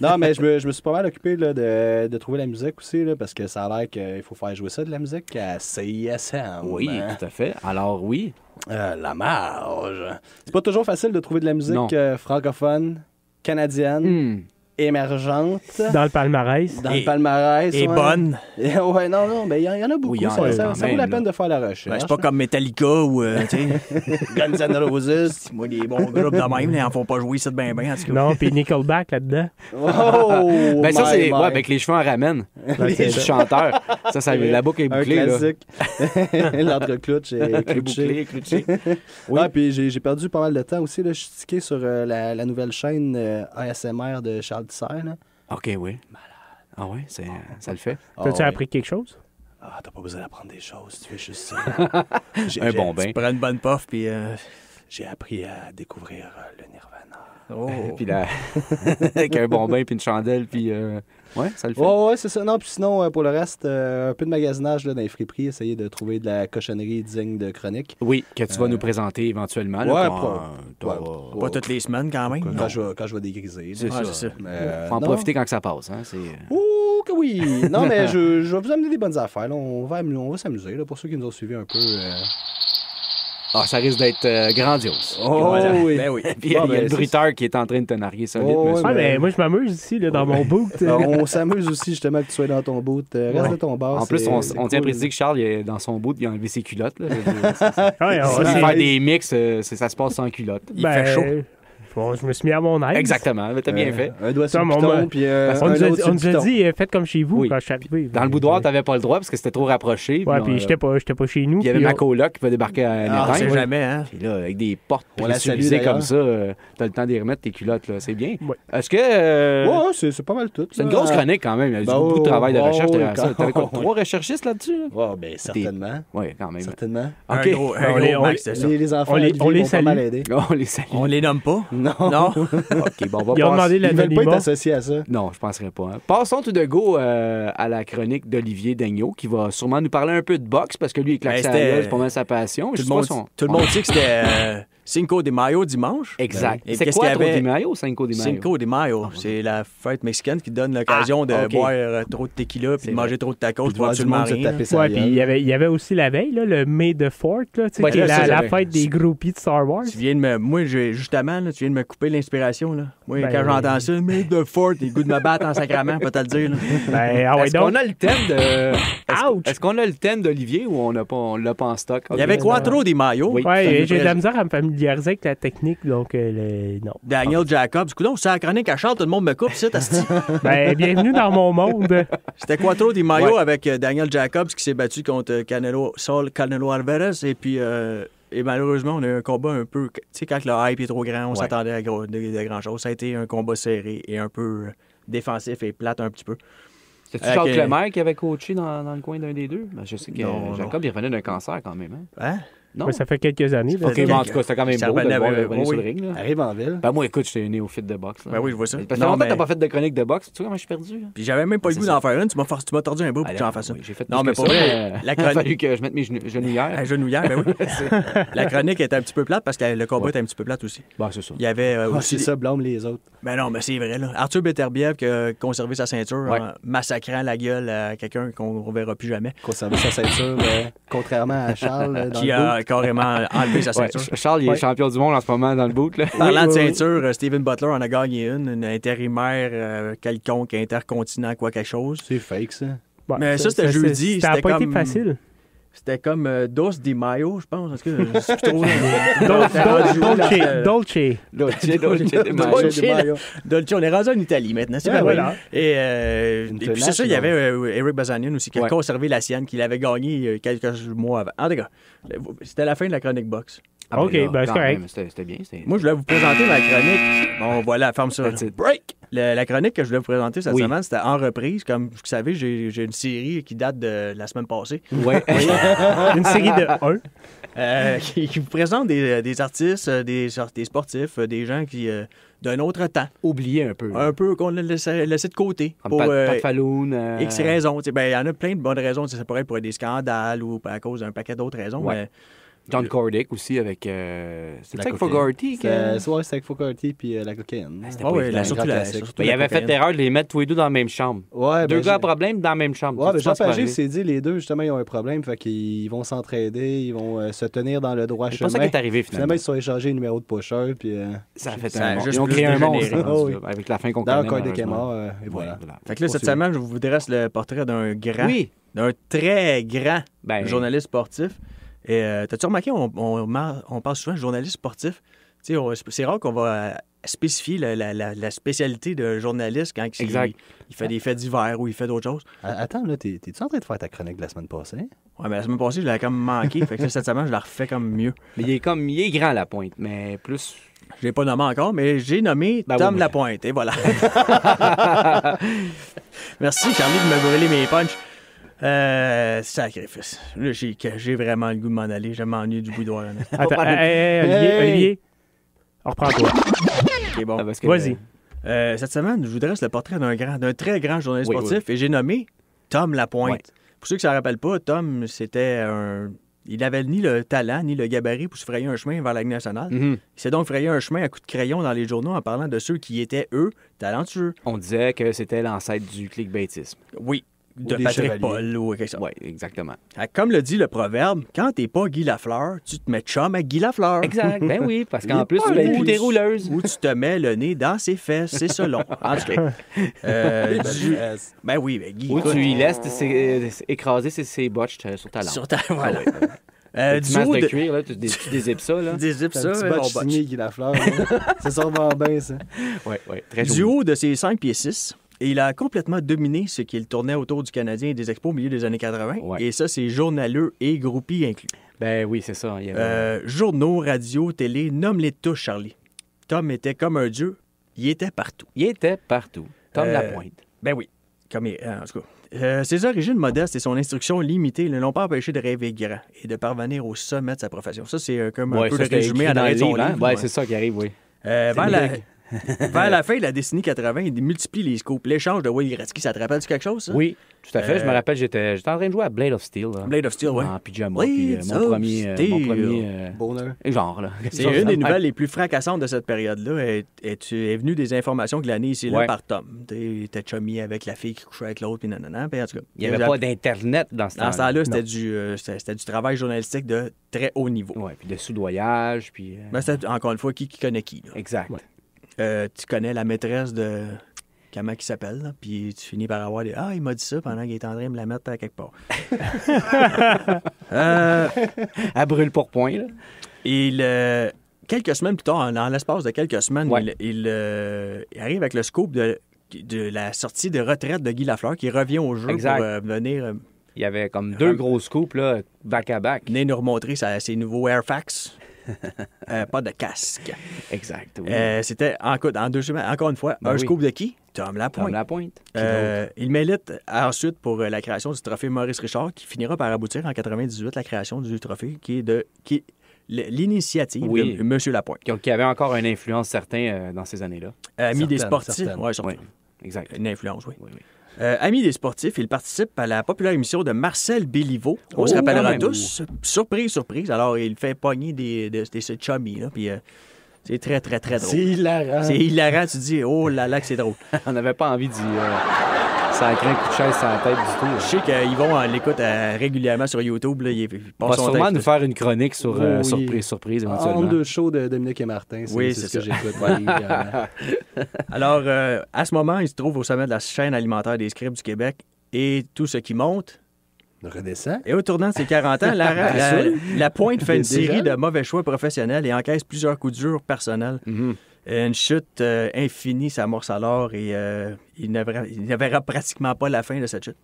Non, mais je me suis pas mal occupé là, de trouver la musique aussi, là, parce que ça a l'air qu'il faut faire jouer ça de la musique à CISM. Oui, hein. tout à fait. Alors, oui. La marge. C'est pas toujours facile de trouver de la musique Non. francophone, canadienne, émergente, Dans le palmarès. dans le palmarès. Et ouais. bonne. Ouais, non, mais il y en a beaucoup. Oui, il y en ça a ça quand vaut même, la là. peine de faire la recherche. Ben, c'est pas comme Metallica ou, tu sais, Guns N' Roses. moi, des bons groupes de même, ils en font pas jouer ça de ben, en tout cas. Non, puis Nickelback là-dedans. Oh! Ben ça, c'est... my. Ouais, avec les cheveux en ramène. Ouais, C'est c'est du chanteur. Ça, la boucle est Un bouclée, là. classique. L'entreclouche est clouché. Clouché. Ouais, puis j'ai perdu pas mal de temps aussi. Là. Je suis tiqué sur la nouvelle chaîne ASMR de Charles Tisser. Là. OK, oui. Ah ouais, ça le fait. T'as-tu Ah, ouais. appris quelque chose? Ah, t'as pas besoin d'apprendre des choses. Tu fais juste ça. Un bon bain. Tu prends une bonne puff, puis... J'ai appris à découvrir le Nirvana. Oh. Puis là, avec un bon bain, puis une chandelle, puis... Ouais, ça le fait. Ouais, c'est ça. Non, puis sinon, pour le reste, un peu de magasinage là, dans les friperies, essayer de trouver de la cochonnerie digne de chronique. Oui, que tu vas nous présenter éventuellement. là, Ouais, quand- ouais. Pas toutes les semaines, quand même. Quand je vais dégriser. C'est Ah, ça. c'est ça. Mais, Faut en non. profiter quand que ça passe. Hein? C'est... Oh, que oui! Non, mais je vais vous amener des bonnes affaires. Là. On va s'amuser. Là, pour ceux qui nous ont suivis un peu. Ah, ça risque d'être grandiose. Oh, Voilà. oui. Ben oui. Puis il y a Bon, ben, le c'est- bruiteur qui est en train de te narguer solide, Oh, monsieur. Ouais, mais- mais moi, je m'amuse ici, là, dans mon boot. On s'amuse aussi, justement, que tu sois dans ton boot. Reste de ton bar. En plus, c'est- on c'est tient à cool. préciser que Charles, il est dans son boot, il a enlevé ses culottes. Là. Ouais, on Si va faire des mix, ça se passe sans culotte. Il fait chaud. Bon, je me suis mis à mon aise. Exactement, mais t'as bien fait. Un doigt sur Ça, le mon- piton, puis On un nous autre sur a le piton. dit, faites comme chez vous Oui. quand je suis arrivé. Dans le boudoir, t'avais pas le droit parce que c'était trop rapproché. Ouais, on- puis j'étais pas chez nous. Puis il y avait puis ma on- coloc qui va débarquer à Ah, on sait l'étage. jamais, hein. Puis là, avec des portes On la salue, pressurisées d'ailleurs. comme ça, t'as le temps d'y remettre tes culottes, là. C'est bien. Ouais. Est-ce que... Ouais, c'est pas mal tout. c'est une là. grosse chronique quand même. Il y a Ben, beaucoup de travail de oh, recherche oui, derrière ça. quand- T'avais quoi, 3 recherchistes là-dessus? Là? Ouais, ben, certainement. Oui, quand même. Certainement. Un OK. gros, on les- max, c'est ça. Les enfants, On les- Olivier, on les vont pas salue. mal aider. On les salue. On les nomme pas? Non. Non? OK, bon, on va Ils ont demandé Ils veulent pas être l'anonymat. associés à ça. Non, je penserais pas. hein. Passons tout de go à la chronique d'Olivier Daigneault, qui va sûrement nous parler un peu de boxe, parce que lui, il claque Ben, sa c'était- gueule, c'est pas mal sa passion. Je sais pas son- Tout le monde sait que c'était Cinco de Mayo dimanche. Exact. Et C'est qu'est-ce quoi, qu'il y trop avait? de Mayo ou Cinco de Mayo? Cinco de Mayo, c'est la fête mexicaine qui donne l'occasion de ok. boire trop de tequila puis C'est de manger trop de tacos Puis de pour voir du absolument monde se rien. taper sa Ouais, puis il gueule. y avait aussi la veille, là, le May the 4th, là, tu sais, Ouais, qui est ça, la j'avais- fête des groupies de Star Wars. Tu viens de me... Moi, justement, là, tu viens de me couper l'inspiration. Là. Moi, Ben, quand j'entends ça, mais de fort, t'es le goût de me battre en sacrament, peut te le dire. Là. Ben, ah ouais, Est-ce donc. qu'on a le thème de... Ouch! Est-ce qu'on a le thème d'Olivier ou on l'a pas en stock? Il y avait Quattro de Mayo. Oui. Ouais, j'ai de la misère à me familiariser avec la technique, donc non. Daniel Jacobs. Coudonc, c'est la chronique à Charles, tout le monde me coupe, c'est asti. Ben, bienvenue dans mon monde. C'était Quattro de Mayo Ouais. avec Daniel Jacobs qui s'est battu contre Saul Canelo Alvarez. Et puis, et malheureusement, on a eu un combat un peu... Tu sais, quand le hype est trop grand, on s'attendait à de grand chose. Ça a été un combat serré et un peu défensif et plate un petit peu. C'était-tu Jacques Lemaire qui avait coaché dans le coin d'un des deux? Ben, je sais que Jacob, il revenait d'un cancer quand même. Hein? Non? Ouais, ça fait quelques années. Là. OK, mais en tout cas, c'était quand même beau de le voir revenir sur le ring. Là. Arrive en ville. Ben moi, écoute, j'étais un néophyte de boxe. Là. Ben oui, je vois ça. Parce que longtemps que t'as pas fait de chronique de boxe. Tu sais comment je suis perdu? Hein? Puis j'avais même pas le goût d'en faire une. Tu m'as tordu un bout pour que j'en fasse ça. Oui, j'ai fait non, mais pour pour ça. vrai, la Il a fallu chronique... que je mette mes genouillères. Genouillère, ben oui. La chronique était un petit peu plate parce que le combat était un petit peu plate aussi. Ben, c'est ça. Il y avait aussi... C'est ça, blâme les autres. Ben non, mais c'est vrai, là. Arthur Beterbiev qui a conservé sa ceinture Ouais. en massacrant la gueule à quelqu'un qu'on ne reverra plus jamais. Conserver sa ceinture, contrairement à Charles. Dans Qui le a carrément enlevé sa Ouais, ceinture. Charles, il est champion du monde en ce moment dans le boot. Là. Parlant de ceinture, Steven Butler en a gagné une intérimaire quelconque, intercontinent, quoi quelque chose. C'est fake, ça. Ouais, Mais ça, c'était jeudi. Ça n'a pas été comme- facile. C'était comme Dos Di Maio, je pense. Est-ce que je suis trop... Dolce, on est rendu en Italie maintenant. C'est Ouais, pas vrai. voilà. Et puis c'est ça, il y avait Eric Bazanian aussi qui a Ouais. conservé la sienne, qu'il avait gagné quelques mois avant. En tout cas, c'était la fin de la chronique boxe. Ah, OK, là, ben, c'est quand correct. même, C'était bien. Moi, je voulais vous présenter ma chronique. Bon, voilà, ferme ça. That's it. Break! La chronique que je voulais vous présenter cette Oui. semaine, c'était en reprise. Comme vous savez, j'ai une série qui date de la semaine passée. Ouais. Une série de 1. Qui vous présente des artistes, des sportifs, des gens qui d'un autre temps. Oublié un peu. Un peu qu'on a laissé de côté. Comme Pour Pat Falloon. X raisons. Il y en a plein de bonnes raisons. Ça pourrait être pour des scandales ou à cause d'un paquet d'autres raisons. Ouais. Mais John Cordick aussi avec. C'est La ça cocaïne. Fogarty. C'est avec Fogarty puis la cocaïne. C'était Ah pas ouais, évident. surtout grand la, classique. surtout Il la avait fait cocaïne. l'erreur de les mettre tous les deux dans la même chambre. Ouais, Deux ben, gars à problème dans la même chambre. Ouais, mais Tu penses Jean pas Pagé arriver? s'est dit, les deux, justement, ils ont un problème, fait qu'ils vont s'entraider, ils vont se tenir dans le droit C'est chemin. pas ça qui est arrivé Finalement, finalement. ils se sont échangés le numéro de pusher, puis Ça a fait Ça a un monstre. juste Ils ont plus créé un dégénéré. monstre Ah rendu oui. là, avec la fin qu'on dans connaît. Cordick est malheureusement. mort, et voilà. Ouais, voilà. Fait que là, cette Poursuivre. semaine, je vous dresse le portrait d'un grand, Oui. d'un très grand Ben, journaliste sportif. Et t'as-tu remarqué, on parle souvent de journaliste sportif. Tu sais, c'est rare qu'on va spécifier la spécialité de journaliste quand il fait des faits divers ou il fait d'autres choses. Attends, là, t'es-tu en train de faire ta chronique de la semaine passée? Ouais, mais la semaine passée, je l'avais comme manqué. Fait que là, cette semaine, je la refais comme mieux. Mais il est grand à la pointe, mais plus. Je l'ai pas nommé encore, mais j'ai nommé Ben Tom oui, Lapointe. Et voilà. Merci, Charlie, de me brûler mes punchs. Sacrifice. Là, j'ai vraiment le goût de m'en aller. Je m'ennuie du boudoir. Là. Attends, Olivier, reprends-toi. OK, bon. Ah, parce que- Vas-y. Cette semaine, je vous dresse le portrait d'un très grand journaliste Oui, sportif et j'ai nommé Tom Lapointe. Ouais. Pour ceux qui ne s'en rappellent pas, Tom, c'était un... Il n'avait ni le talent ni le gabarit pour se frayer un chemin vers la Ligue nationale. Mhm. Il s'est donc frayé un chemin à coups de crayon dans les journaux en parlant de ceux qui étaient, eux, talentueux. On disait que c'était l'ancêtre du clickbaitisme. Oui, de des Patrick chevaliers. Paul ou quelque chose. Oui, exactement. Comme le dit le proverbe, quand t'es pas Guy Lafleur, tu te mets chum avec Guy Lafleur. Exact. Ben oui, parce Il qu'en est plus, pas tu mets laid. plus des rouleuses. Ou tu te mets le nez dans ses fesses, c'est ça long. En tout cas. Ben oui, ben Guy. Ou écoute, tu y laisses écraser ses botches sur ta langue. sur ta... Voilà. Une Du masse haut de de... cuir, là, tu dézippes ça. Là. Dézippe C'est ça, un petit on botch botche. signé Guy Lafleur. là. C'est sûrement bien, ça. Ouais, très Du joli. haut de ses 5 pieds 6, et il a complètement dominé ce qu'il tournait autour du Canadien et des expos au milieu des années 80. Ouais. Et ça, c'est journaleux et groupies inclus. Ben oui, c'est ça. Il y avait- Journaux, radio, télé, nomme-les tous, Charlie. Tom était comme un dieu. Il était partout. Il était partout. Tom Lapointe. Ben oui. En tout cas. Ses origines modestes et son instruction limitée ne l'ont pas empêché de rêver grand et de parvenir au sommet de sa profession. Ça, c'est comme un Ouais, peu ça, le c'était résumé écrit en dans arrière le de son livre, hein? livre. Ouais, Ouais. c'est ça qui arrive, oui. Vers la fin de la décennie 80, il multiplie les scoops. L'échange de Wayne Gretzky, ça te rappelle quelque chose, ça? Oui, tout à fait. Je me rappelle, j'étais en train de jouer à Blade of Steel. Là, Blade of Steel, oui. en pyjama. Blade Puis, of mon premier Steel. Bonheur. genre, là. C'est une des nouvelles les plus fracassantes de cette période-là. Est venue des informations glanées ici et là Ouais. par Tom. T'es chummy avec la fille qui couchait avec l'autre, puis nanana. Puis en tout cas, Il n'y avait pas d'Internet dans ce dans ce temps-là. temps-là, c'était du travail journalistique de très haut niveau. Oui, puis de soudoyage, puis... Ben, c'était, encore une fois, qui connaît qui. Là. Exact. Tu connais la maîtresse de... Comment il s'appelle, là, puis tu finis par avoir des... Ah, il m'a dit ça pendant qu'il est en train de me la mettre à quelque part. Elle brûle pour point, là. Quelques semaines plus tard, dans l'espace de quelques semaines, Ouais. il arrive avec le scoop de la sortie de retraite de Guy Lafleur qui revient au jeu Exact. pour venir Il y avait comme deux gros scoops, là, back-à-back. venir nous remontrer ses nouveaux Airfax. pas de casque. Exact. Oui. C'était en 2 semaines, encore une fois, Ben un oui. scoop de qui? Tom Lapointe. Tom Lapointe. Il mérite ensuite pour la création du trophée Maurice Richard, qui finira par aboutir en 98, la création du trophée, qui est l'initiative Oui. de M. Lapointe. Qui avait encore une influence certaine dans ces années-là. Ami des Certaines, sportifs. certaines. Ouais, surtout. Oui, exact. Une influence, oui. Oui, oui. Ami des sportifs, il participe à la populaire émission de Marcel Béliveau. On se Oh, rappellera quand même. tous. Surprise, surprise. Alors, il fait pogner des chummies, là, puis c'est très, très, très drôle. C'est hilarant. C'est hilarant. Tu te dis, oh là là, que c'est drôle. On n'avait pas envie d'y sacrer un coup de chaise sur la tête du tout. Je sais qu'Yvon l'écoute régulièrement sur YouTube. Là, il On va passe son sûrement temps. nous faire une chronique sur Oui. surprise, En éventuellement. deux shows de Dominique et Martin, Oui, c'est c'est ce que ça. j'écoute. régulièrement. Alors, à ce moment, il se trouve au sommet de la chaîne alimentaire des scripts du Québec et tout ce qui monte. Redescend. Et au tournant de ses 40 ans, la Pointe fait une Déjà? série de mauvais choix professionnels et encaisse plusieurs coups durs personnels. Mhm. Une chute infinie s'amorce alors et il ne verra pratiquement pas la fin de cette chute.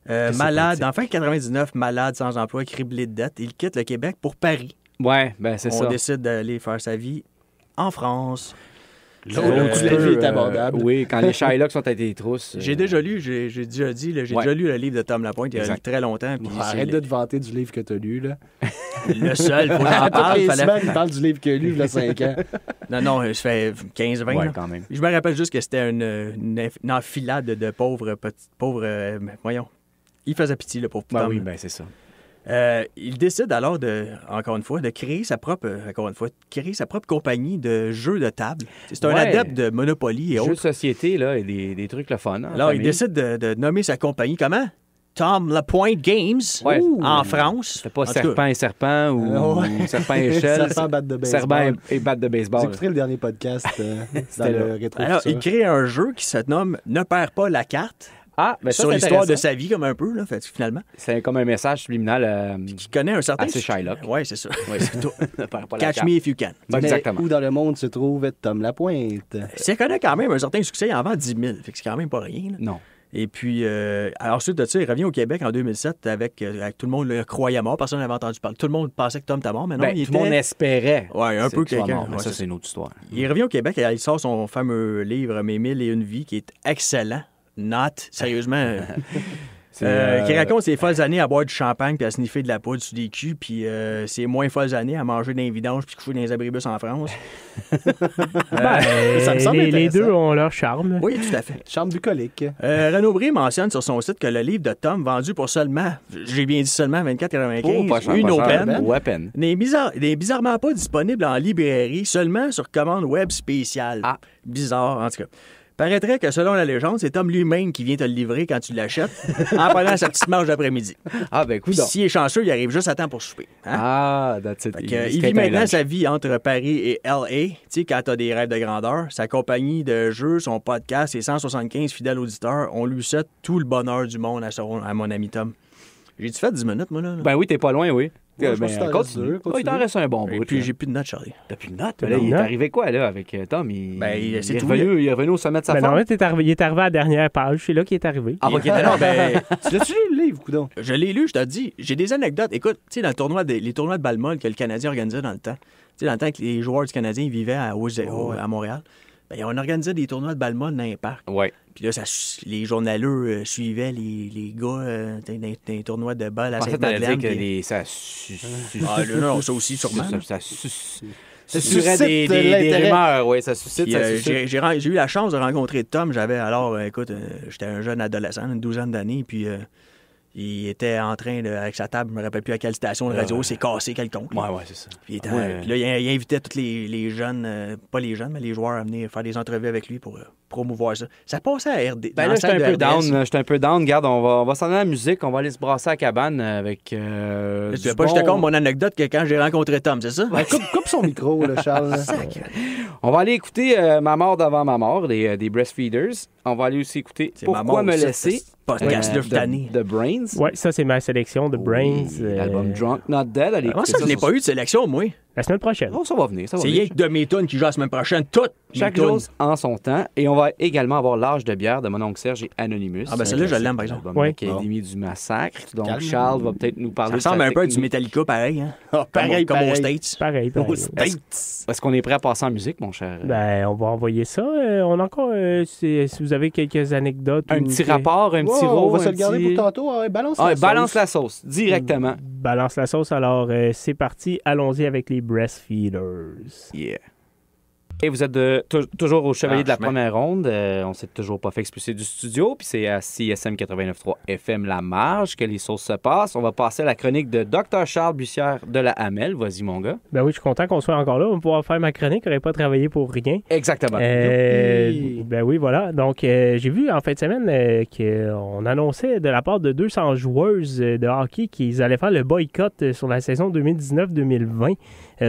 Malade, en fin 99, malade, sans emploi, criblé de dettes, il quitte le Québec pour Paris. Ouais, ben c'est On ça. décide d'aller faire sa vie en France. L'autre, la vie est abordable. Oui, quand les Shylocks sont à tes trousses. J'ai déjà lu, j'ai déjà dit, là, j'ai Ouais. déjà lu le livre de Tom Lapointe il y a Exact. très longtemps. Puis c'est Arrête de te vanter du livre que tu as lu, là. le seul, faut que j'en Toutes parle. les Fallait... semaines, il parle du livre qu'il a lu il y a 5 ans. Non, ça fait 15-20 Ouais, là. quand même. Je me rappelle juste que c'était une enfilade de pauvres voyons. Il faisait pitié, le pauvre Ben Tom. oui, ben c'est ça. Il décide alors encore une fois, de créer sa propre compagnie de jeux de table. C'est un Ouais. adepte de Monopoly et Jeux de autres. société, là, et des trucs le fun. hein, Alors, il famille. décide de nommer sa compagnie comment? Tom Lapointe Games, Ouais. en France. C'était pas En tout cas, serpent et serpent ou Ouais. serpent et échelle. Serpent batte de baseball. Serpent et batte de Vous baseball. écouterez le dernier podcast dans C'était le là. rétro. Alors, il crée un jeu qui se nomme Ne perds pas la carte, Ah, ben ça, sur c'est l'histoire de intéressant. sa vie, comme un peu, là, finalement. C'est comme un message subliminal. Qui connaît un certain... Assez Shylock. Oui, c'est ça. C'est tout. Ne perds pas la Catch carte. me if you can. Ben, Mais exactement. où dans le monde se trouve Tom Lapointe? Ça connaît quand même un certain succès. Il en vend 10 000. Fait que c'est quand même pas rien. Là. Non. Et puis, ensuite de ça, il revient au Québec en 2007 avec tout le monde le croyait mort. Personne n'avait entendu parler. Tout le monde pensait que Tom était mort, mais non, Ben, il tout le monde était... espérait. Ouais, un c'est peu qu'il soit quelqu'un. mort, mais Ouais, ça, c'est c'est une autre histoire. Il revient au Québec et il sort son fameux livre Mes 1001 vies qui est excellent. Sérieusement. Qui raconte ses folles années à boire du champagne puis à sniffer de la poudre sur des culs, puis ses moins folles années à manger dans les vidanges puis coucher dans les abribus en France. Ça me semble les intéressant. deux ont leur charme. Oui, tout à fait. Chambre bucolique. Renaud Bré mentionne sur son site que le livre de Tom, vendu pour seulement, j'ai bien dit seulement, 24,95, pas cher, une pas cher. aubaine, Ou à peine. n'est bizarrement pas disponible en librairie, seulement sur commande web spéciale. Ah. Bizarre, en tout cas. Paraîtrait que, selon la légende, c'est Tom lui-même qui vient te le livrer quand tu l'achètes, en prenant sa petite marge d'après-midi. Ah, ben, Puis coudonc. s'il est chanceux, il arrive juste à temps pour souper. Hein? Ah, that's it. Fait que, il vit maintenant sa vie entre Paris et L.A. Tu sais, quand t'as des rêves de grandeur, sa compagnie de jeux, son podcast, ses 175 fidèles auditeurs, on lui souhaite tout le bonheur du monde à mon ami Tom. J'ai-tu fait 10 minutes, moi, là? Ben oui, t'es pas loin, oui. Ouais, je pense que t'en restes continue. deux, continue. Oh, il t'en reste un bon Et bout. puis, là. j'ai plus de notes, Charlie. T'as plus de notes. T'as Là, plus de il est notes? arrivé quoi, là, avec Tom? Il c'est est tout, revenu, il est revenu au sommet de sa Ben forme. non, il est arrivé à la dernière page. C'est là qu'il est arrivé. Ah, ok, Non, ben, Tu l'as-tu lu, le livre, coudon? je l'ai lu, je te dis. J'ai des anecdotes. Écoute, tu sais, dans les tournois de Balmol que le Canadien organisait dans le temps, tu sais, dans le temps que les joueurs du Canadien vivaient à Montréal, ben, on organisait des tournois de Balmol dans les parcs. Ouais. Puis là, les journaleux suivaient les gars dans les tournois de balle à Je pensais que t'allais dire Sainte-Madeleine. que puis- ça Ah, non, ça aussi, sûrement. Ça Ça suscitait suscite des l'intérêt. rumeurs, oui, ça suscite. Puis, Ça suscite. j'ai eu la chance de rencontrer Tom. J'avais alors, écoute, j'étais un jeune adolescent, une douzaine d'années, puis il était en train, avec sa table, je me rappelle plus à quelle station de radio, s'est cassé quelconque. Ouais, ouais, c'est ça. Puis, Ouais. puis là, il invitait tous les jeunes, pas les jeunes, mais les joueurs à venir faire des entrevues avec lui pour promouvoir ça. Ça passait à RD. Ben dans là, la j'étais salle un de peu RDS. down. J'étais un peu down. Regarde, on va s'en aller à la musique. On va aller se brasser à la cabane avec. Là, tu du veux pas que je te compte mon anecdote que quand j'ai rencontré Tom, c'est ça? Ouais, coupe son micro, là, Charles. On va aller écouter Ma mort d'avant ma mort des Breastfeeders. On va aller aussi écouter C'est ma Pourquoi mort, me ça, laisser c'est podcast de cette année. de Brains. Ouais, ça, c'est ma sélection de Brains. Oui, l'album Drunk Not Dead. Allez Comment écouter ça, je n'ai sur- pas eu de sélection, moi? La semaine prochaine. Oh, ça va venir, ça va C'est venir. rien que de mes tunes qui jouent la semaine prochaine. Toutes Chaque mes tunes. chose en son temps. Et on va également avoir L'âge de bière de mon oncle Serge et Anonymous. Ah, ben celle-là, je l'aime, par exemple. L'album Ouais. L'Académie du Massacre. Donc, Calme. Charles va peut-être nous parler Ça ressemble sa un peu à du technique. Metallica, pareil. Hein? Pareil, comme aux pareil. States. Pareil. Est-ce qu'on est prêt à passer en musique, mon cher? Ben, on va envoyer ça. On a encore, si vous avez quelques anecdotes. Un ou petit que- rapport, un petit Wow, rôle. on va se un le garder petit- pour tantôt. Ah ouais, balance Ah, la balance sauce. la sauce, directement. Balance la sauce. Alors, c'est parti. Allons-y avec les Breastfeeders. Yeah. Et vous êtes toujours au Chevalier de la Franchement. première ronde. On s'est toujours pas fait expulser du studio. Puis c'est à CSM 89.3 FM La Marge que les sauces se passent. On va passer à la chronique de Dr. Charles Bussière de la Hamel. Vas-y, mon gars. Ben oui, je suis content qu'on soit encore là. On va pouvoir faire ma chronique. On n'aurait pas travaillé pour rien. Exactement. Ben oui, voilà. Donc, j'ai vu en fin de semaine qu'on annonçait de la part de 200 joueuses de hockey qu'ils allaient faire le boycott sur la saison 2019-2020.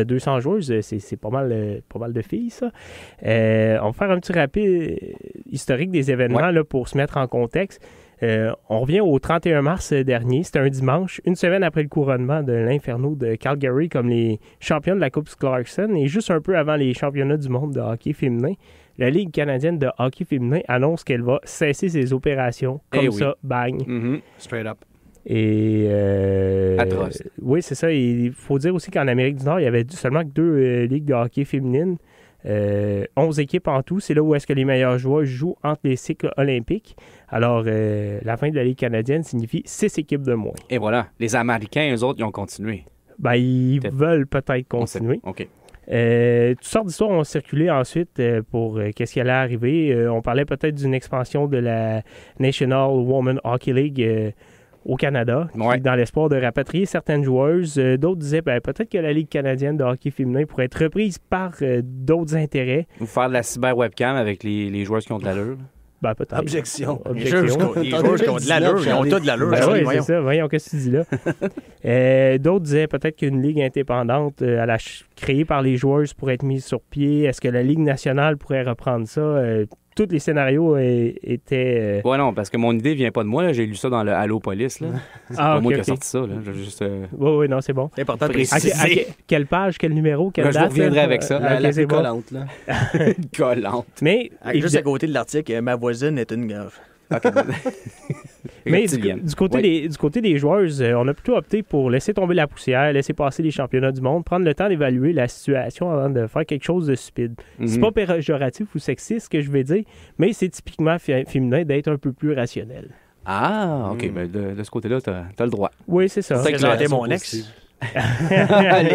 200 joueuses, c'est pas mal de filles, ça. On va faire un petit rapide historique des événements là, pour se mettre en contexte. On revient au 31 mars dernier. C'était un dimanche, une semaine après le couronnement de l'Inferno de Calgary comme les champions de la Coupe Clarkson et juste un peu avant les championnats du monde de hockey féminin. La Ligue canadienne de hockey féminin annonce qu'elle va cesser ses opérations. Comme oui. ça, bang. Mhm. Straight up. Et Atroce. oui, c'est ça. Et il faut dire aussi qu'en Amérique du Nord, il y avait seulement que 2 ligues de hockey féminines. 11 équipes en tout. C'est là où est-ce que les meilleurs joueurs jouent entre les cycles olympiques. Alors, la fin de la Ligue canadienne signifie 6 équipes de moins. Et voilà. Les Américains, eux autres, ils ont continué. Ben, ils Peut-être. veulent peut-être On sait. continuer. OK. Toutes sortes d'histoires ont circulé ensuite pour qu'est-ce qui allait arriver. On parlait peut-être d'une expansion de la National Women Hockey League au Canada, Ouais. dans l'espoir de rapatrier certaines joueuses. D'autres disaient peut-être que la Ligue canadienne de hockey féminin pourrait être reprise par d'autres intérêts. Ou faire de la cyber webcam avec les joueurs qui ont de l'allure. Ben, peut-être. Objection. Les joueurs qui ont de l'allure, ils ont tout de l'allure. Ben ça, oui, c'est voyons. ça. Voyons, qu'est-ce que tu dis là. D'autres disaient peut-être qu'une ligue indépendante créée par les joueuses pourrait être mise sur pied. Est-ce que la Ligue nationale pourrait reprendre ça? Tous les scénarios étaient... Ouais, non, parce que mon idée vient pas de moi. Là. J'ai lu ça dans le Allo Police. Là. C'est pas moi qui ai sorti ça. Là. J'ai juste. Oui, non, c'est bon. C'est important de Précis. préciser. Quelle page, quel numéro, quelle Ben, je date? reviendrai là? avec ça. Ok, La c'est plus bon. collante, là. Collante. Mais, Juste à côté de l'article, ma voisine est une... Mais Reptilienne. du côté, Oui. du côté des joueuses, on a plutôt opté pour laisser tomber la poussière, laisser passer les championnats du monde, prendre le temps d'évaluer la situation avant de faire quelque chose de stupide. C'est Mhm. pas péjoratif ou sexiste ce que je vais dire, mais c'est typiquement féminin d'être un peu plus rationnel. Ah, OK. Ben, de ce côté-là, t'as le droit. Oui, c'est ça. C'est Présenter clair, mon c'est ex.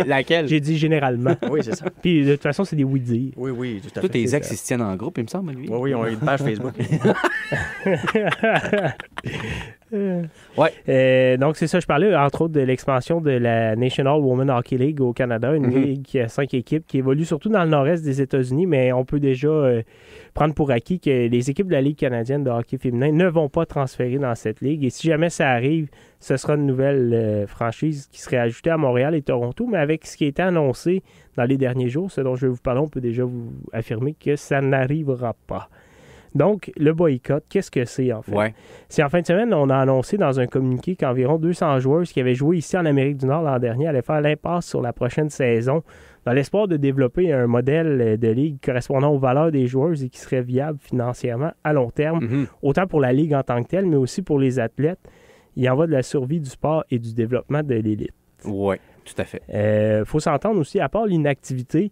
Laquelle? J'ai dit généralement. Oui, c'est ça. Puis de toute façon, c'est des oui-dire. Oui, tout à Tous fait. tes c'est ex, ça. ils se tiennent en groupe, il me semble, lui. Oui, on a une page Facebook. Donc, c'est ça, je parlais entre autres de l'expansion de la National Women Hockey League au Canada, une ligue qui a 5 équipes qui évolue surtout dans le nord-est des États-Unis, mais on peut déjà prendre pour acquis que les équipes de la Ligue canadienne de hockey féminin ne vont pas transférer dans cette ligue. Et si jamais ça arrive, ce sera une nouvelle franchise qui serait ajoutée à Montréal et Toronto, mais avec ce qui a été annoncé dans les derniers jours, ce dont je vais vous parler, on peut déjà vous affirmer que ça n'arrivera pas. Donc, le boycott, qu'est-ce que c'est en fait? Ouais. C'est en fin de semaine, on a annoncé dans un communiqué qu'environ 200 joueurs qui avaient joué ici en Amérique du Nord l'an dernier allaient faire l'impasse sur la prochaine saison dans l'espoir de développer un modèle de ligue correspondant aux valeurs des joueurs et qui serait viable financièrement à long terme, Mhm. autant pour la ligue en tant que telle, mais aussi pour les athlètes. Il en va de la survie du sport et du développement de l'élite. Ouais, tout à fait. Faut s'entendre aussi, à part l'inactivité,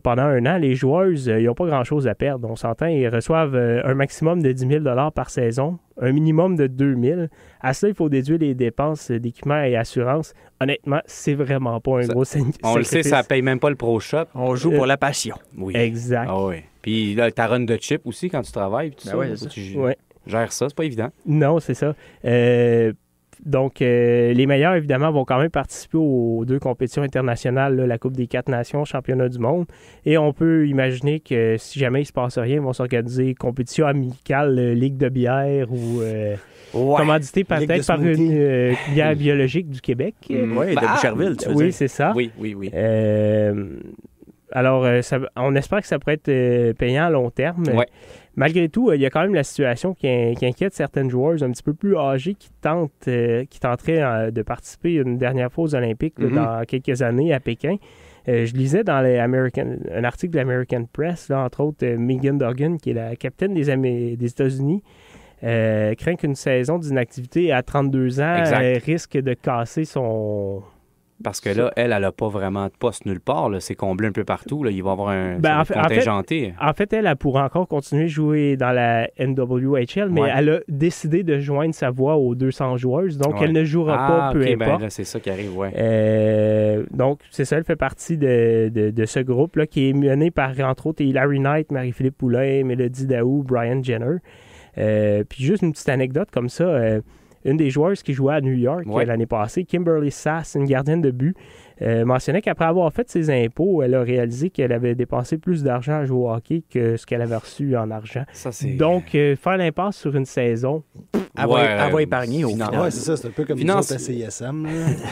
pendant un an, les joueuses, ils n'ont pas grand-chose à perdre. On s'entend, ils reçoivent un maximum de 10 000 $ par saison, un minimum de 2 000. À cela, il faut déduire les dépenses d'équipement et assurance. Honnêtement, c'est vraiment pas un Ça- gros On le sait, ça paye même pas le Pro Shop. On joue pour la passion. Oui. Exact. Ah oui. Puis là, ta run de chip aussi quand tu travailles. Puis tout Ben ça, ouais, là, c'est ça. tu Ouais. gères ça, c'est pas évident. Non, c'est ça. Donc, les meilleurs, évidemment, vont quand même participer aux 2 compétitions internationales, là, la Coupe des 4 Nations, Championnat du monde. Et on peut imaginer que si jamais il ne se passe rien, ils vont s'organiser compétition amicale, Ligue de bière ou commandité Ligue de peut-être par smoothie. une bière biologique du Québec. Mm. Oui, de Bah, Boucherville, tu veux Oui, dire. c'est ça. Oui. Alors, on espère que ça pourrait être payant à long terme. Ouais. Malgré tout, il y a quand même la situation qui inquiète certaines joueuses un petit peu plus âgées qui tenteraient de participer une dernière fois aux Olympiques là, Mhm. dans quelques années à Pékin. Je lisais dans un article de l'American Press, là, entre autres, Megan Duggan, qui est la capitaine des États-Unis, craint qu'une saison d'inactivité à 32 ans risque de casser son... Parce que là, elle n'a pas vraiment de poste nulle part. Là. C'est comblé un peu partout. Là. Il va y avoir un contingenté. En fait, elle pourrait encore continuer à jouer dans la NWHL, mais elle a décidé de joindre sa voix aux 200 joueuses. Donc, elle ne jouera pas, peu importe. Ben là, c'est ça qui arrive, donc, c'est ça, elle fait partie de ce groupe-là qui est mené par, entre autres, Hilary Knight, Marie-Philippe Poulain, Mélodie Daou, Brian Jenner. Puis juste une petite anecdote comme ça... une des joueuses qui jouait à New York l'année passée, Kimberly Sass, une gardienne de but, mentionnait qu'après avoir fait ses impôts, elle a réalisé qu'elle avait dépensé plus d'argent à jouer au hockey que ce qu'elle avait reçu en argent. Donc, faire l'impasse sur une saison... Elle va épargner au final. Oui, c'est ça. C'est un peu comme nous autres à CISM.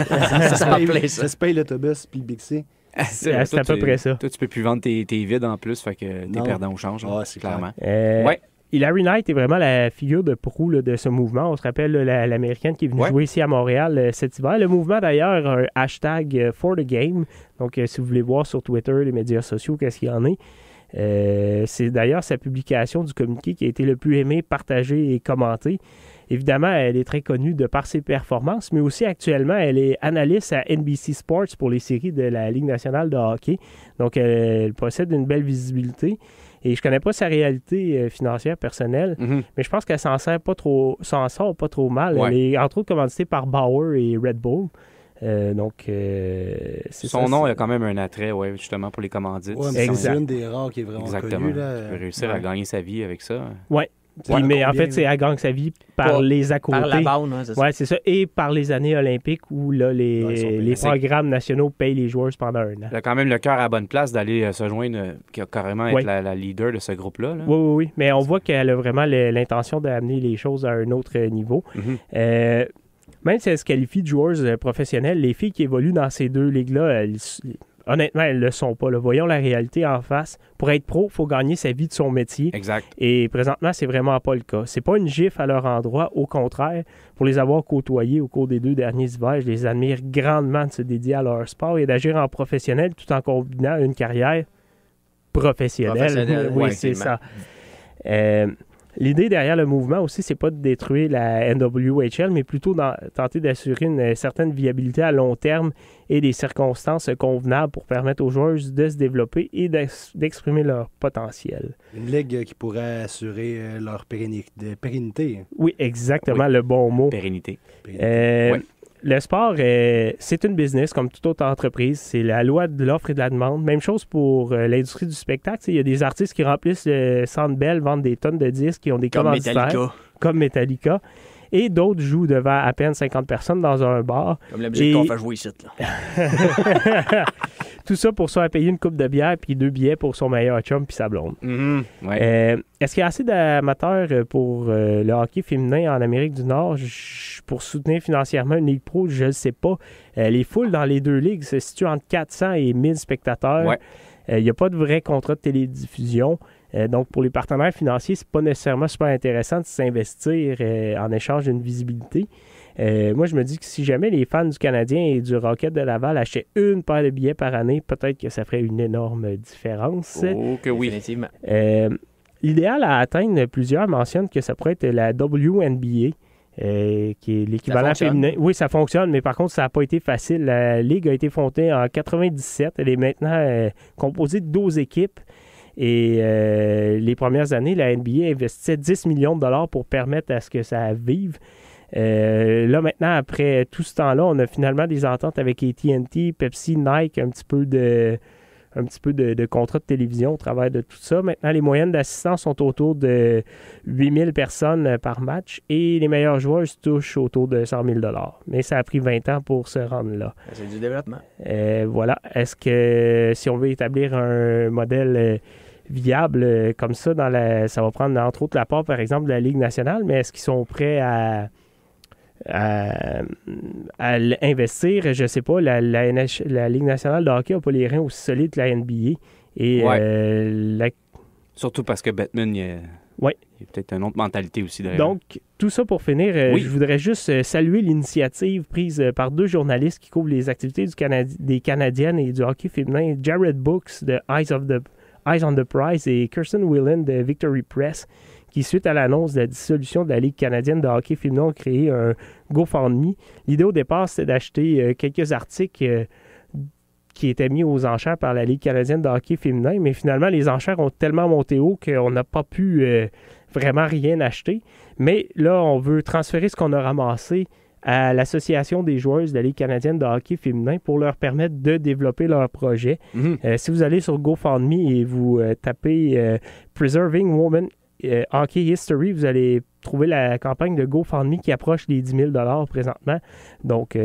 Ça se paye l'autobus puis le Big C. C'est à peu près ça. Toi, tu peux plus vendre tes vides en plus, fait que t'es perdant au change. C'est clairement. Hilary Knight est vraiment la figure de proue de ce mouvement. On se rappelle l'Américaine qui est venue jouer ici à Montréal cet hiver. Le mouvement, d'ailleurs, a un hashtag for the game. Donc, si vous voulez voir sur Twitter, les médias sociaux, qu'est-ce qu'il y en est. C'est d'ailleurs sa publication du communiqué qui a été le plus aimé, partagé et commenté. Évidemment, elle est très connue de par ses performances, mais aussi actuellement, elle est analyste à NBC Sports pour les séries de la Ligue nationale de hockey. Donc, elle possède une belle visibilité. Et je connais pas sa réalité financière personnelle, mais je pense qu'elle s'en sort pas trop mal. Elle est entre autres commanditée par Bauer et Red Bull. Son nom a quand même un attrait, justement, pour les commandites. C'est une des rares qui est vraiment connue. Tu peux réussir à gagner sa vie avec ça. Oui. Mais en fait, elle gagne sa vie par les à côté. Par la bande, c'est ça. Oui, c'est ça. Et par les années olympiques où là, les programmes nationaux payent les joueurs pendant un an. Elle a quand même le cœur à la bonne place d'aller se joindre, carrément être la leader de ce groupe-là. Là. Oui. Mais on voit qu'elle a vraiment l'intention d'amener les choses à un autre niveau. Même si elle se qualifie de joueuses professionnelles, les filles qui évoluent dans ces deux ligues-là, honnêtement, elles ne le sont pas. Là. Voyons la réalité en face. Pour être pro, il faut gagner sa vie de son métier. Exact. Et présentement, c'est vraiment pas le cas. C'est pas une gifle à leur endroit. Au contraire, pour les avoir côtoyés au cours des 2 derniers hivers, je les admire grandement de se dédier à leur sport et d'agir en professionnel tout en combinant une carrière professionnelle. Oui, c'est ça. L'idée derrière le mouvement aussi, c'est pas de détruire la NWHL, mais plutôt tenter d'assurer une certaine viabilité à long terme et des circonstances convenables pour permettre aux joueurs de se développer et d'exprimer leur potentiel. Une ligue qui pourrait assurer leur pérennité. Oui, exactement, le bon mot. Pérennité. Le sport, c'est une business comme toute autre entreprise. C'est la loi de l'offre et de la demande. Même chose pour l'industrie du spectacle. Il y a des artistes qui remplissent le Centre Bell, vendent des tonnes de disques, qui ont des commanditaires. Comme Metallica. Et d'autres jouent devant à peine 50 personnes dans un bar. Comme la musique qu'on fait jouer ici, là. Tout ça pour soit payer une coupe de bière puis 2 billets pour son meilleur chum puis sa blonde. Est-ce qu'il y a assez d'amateurs pour le hockey féminin en Amérique du Nord pour soutenir financièrement une ligue pro? Je ne sais pas. Les foules dans les 2 ligues se situent entre 400 et 1000 spectateurs. Il n'y a pas de vrai contrat de télédiffusion. Donc, pour les partenaires financiers, c'est pas nécessairement super intéressant de s'investir en échange d'une visibilité. Moi, je me dis que si jamais les fans du Canadien et du Rocket de Laval achetaient une paire de billets par année, peut-être que ça ferait une énorme différence. Oh, que oui. Définitivement. L'idéal à atteindre, plusieurs mentionnent que ça pourrait être la WNBA, qui est l'équivalent féminin. Oui, ça fonctionne, mais par contre, ça n'a pas été facile. La Ligue a été fondée en 97. Elle est maintenant composée de 12 équipes. Et les premières années, la NBA investissait 10 millions de dollars pour permettre à ce que ça vive. Là, maintenant, après tout ce temps-là, on a finalement des ententes avec AT&T, Pepsi, Nike, un petit peu de contrats de télévision au travers de tout ça. Maintenant, les moyennes d'assistance sont autour de 8000 personnes par match et les meilleurs joueurs se touchent autour de 100 000 $. Mais ça a pris 20 ans pour se rendre là. C'est du développement. Voilà. Est-ce que si on veut établir un modèle viable comme ça, ça va prendre entre autres l'apport, par exemple, de la Ligue nationale, mais est-ce qu'ils sont prêts à investir? Je ne sais pas. La Ligue nationale de hockey n'a pas les reins aussi solides que la NBA. Et surtout parce que Bettman, Il y a peut-être une autre mentalité aussi derrière. Donc, tout ça pour finir, Oui. je voudrais juste saluer l'initiative prise par 2 journalistes qui couvrent les activités des Canadiennes et du hockey féminin, Jared Brooks de Eyes on the Prize et Kirsten Whelan de Victory Press, qui, suite à l'annonce de la dissolution de la Ligue canadienne de hockey féminin, ont créé un GoFundMe. L'idée au départ, c'était d'acheter quelques articles qui étaient mis aux enchères par la Ligue canadienne de hockey féminin, mais finalement, les enchères ont tellement monté haut qu'on n'a pas pu vraiment rien acheter. Mais là, on veut transférer ce qu'on a ramassé à l'Association des joueuses de la Ligue canadienne de hockey féminin pour leur permettre de développer leur projet. Si vous allez sur GoFundMe et vous tapez Preserving Women Hockey History, vous allez trouver la campagne de GoFundMe qui approche les 10 000 présentement. Donc,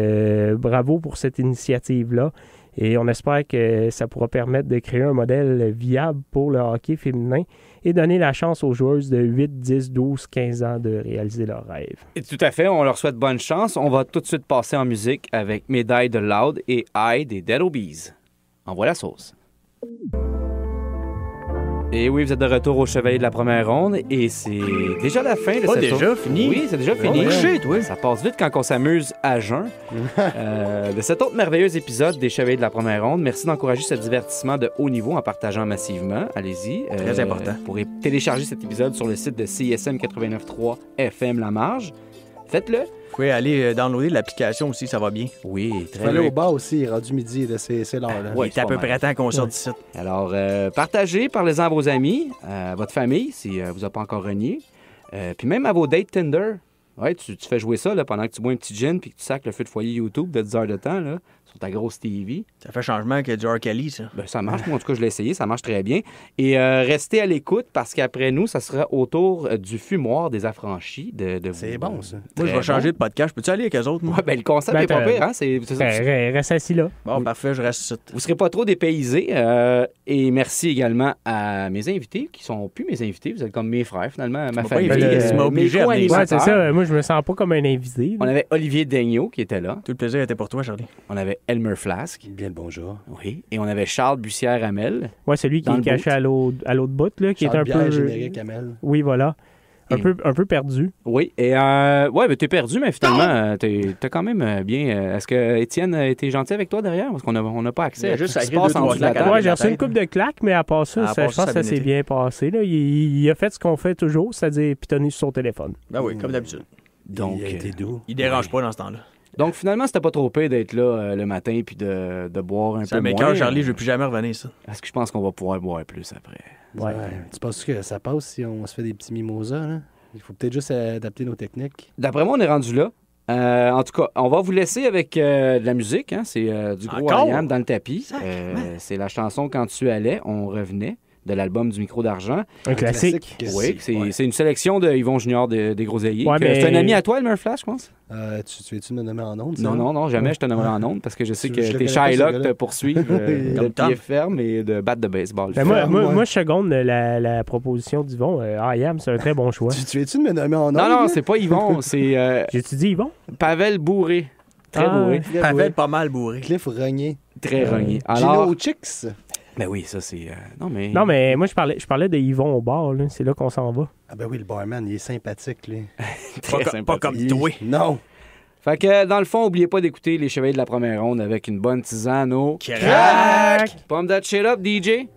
bravo pour cette initiative-là. Et on espère que ça pourra permettre de créer un modèle viable pour le hockey féminin et donner la chance aux joueuses de 8, 10, 12, 15 ans de réaliser leurs rêves. Et tout à fait, on leur souhaite bonne chance. On va tout de suite passer en musique avec Médaille de Loud et I des Dead Obies. Envoie la sauce. Et oui, vous êtes de retour au Chevalier de la première ronde et c'est déjà la fin de Pas cette déjà autre... fini? Oui, c'est déjà fini. Oh, shit, oui. Ça passe vite quand on s'amuse à jeun. De cet autre merveilleux épisode des Chevaliers de la première ronde, merci d'encourager ce divertissement de haut niveau en partageant massivement. Allez-y. Très important. Vous pourrez télécharger cet épisode sur le site de CISM 89.3 FM La Marge. Faites-le. Vous pouvez aller downloader l'application aussi, ça va bien. Oui, très Aller bien. au bar aussi, rendu midi, là, c'est l'heure. Ouais, Il est à peu près temps qu'on sorte d'ici. Alors, partagez, parlez-en à vos amis, à votre famille, si vous n'avez pas encore renié. Puis même à vos dates Tinder. Ouais, tu fais jouer ça là, pendant que tu bois un petit gin puis que tu sacres le feu de foyer YouTube de 10 heures de temps là, sur ta grosse TV. Ça fait changement que du R. Kelly, ça. Ben, ça marche. Moi, en tout cas, je l'ai essayé. Ça marche très bien. Et restez à l'écoute parce qu'après nous, ça sera au tour du fumoir des affranchis. C'est bon, ça. Moi, je vais changer de podcast. Peux-tu aller avec eux autres, moi? Ouais, ben, le concept Ben, est pas t'as- pire. Hein? Reste assis là. Bon, parfait, je reste ici. Vous serez pas trop dépaysés. Et merci également à mes invités qui sont plus mes invités. Vous êtes comme mes frères, finalement, ma m'as pas famille. invité, tu m'as obligé à venir ici. Ouais, c'est co-animateurs. ça. Moi, je me sens pas comme un invité. On avait Olivier Daigneault qui était là. Tout le plaisir était pour toi, Charlie. On avait Elmer Flask. Bien le bonjour. Oui. Et on avait Charles Bussière-Hamel. Ouais, celui qui Dans est le caché à l'autre bout, là, qui est un peu... générique, Amel. Oui, voilà. Un Et- peu perdu. Oui. Et ouais, ben, t'es perdu, mais finalement, t'as quand même bien. Est-ce que Étienne a été gentil avec toi derrière? Parce qu'on n'a pas accès Il a à juste tout ce qui se sacré passe deux, en trois dessous de la claques à table. Ouais, j'ai reçu tête. une coupe de claques, mais à part ça, À je part pense ça, que ça a ça bien s'est été. bien passé. Là. Il a fait ce qu'on fait toujours, c'est-à-dire pitonner sur son téléphone. Ben oui, comme d'habitude. Donc, Il a été doux. Il dérange pas dans ce temps-là. donc finalement, c'était pas trop pire d'être là le matin puis de boire un Ça peu moins. m'écoeure, Charlie, je veux plus jamais revenir, ça. Est-ce que je pense qu'on va pouvoir boire plus après? Ouais. Tu penses que ça passe si on se fait des petits mimosas, là? Il faut peut-être juste adapter nos techniques. D'après moi, on est rendu là. En tout cas, on va vous laisser avec de la musique. Hein? C'est du gros Encore? I Am dans le tapis. C'est la chanson Quand tu allais, on revenait de l'album du micro d'argent. Un classique. Oui, c'est une sélection de Yvon Junior des Groseilliers. Ouais, mais- C'est un ami à toi, Elmer Flash, je pense? Tu veux-tu me nommer en ondes? ça? Non, jamais je te nommerai en ondes parce que je sais Je que le t'es connais pas, ce Shylock gars-là. te poursuivre de Comme Tom. pied ferme et de batte de baseball. Ben, ferme. moi, je seconde la proposition d'Yvon. I Am, c'est un très bon choix. Tu veux-tu me nommer en ondes? Non, c'est pas Yvon, c'est J'ai-tu dit Yvon? Pavel Bourré. Très Ah, bourré, Pavel pas mal bourré. Cliff Rogné. très rogné. Alors, Gino Chicks. ben oui, ça c'est... Non, mais moi, je parlais de Yvon au bar. Là. C'est là qu'on s'en va. Ah ben oui, le barman, il est sympathique, lui. très Pas sympathique. comme toi. Non. Fait que, dans le fond, n'oubliez pas d'écouter les Chevaliers de la première ronde avec une bonne tisane au... Crac! Pump that shit up, DJ!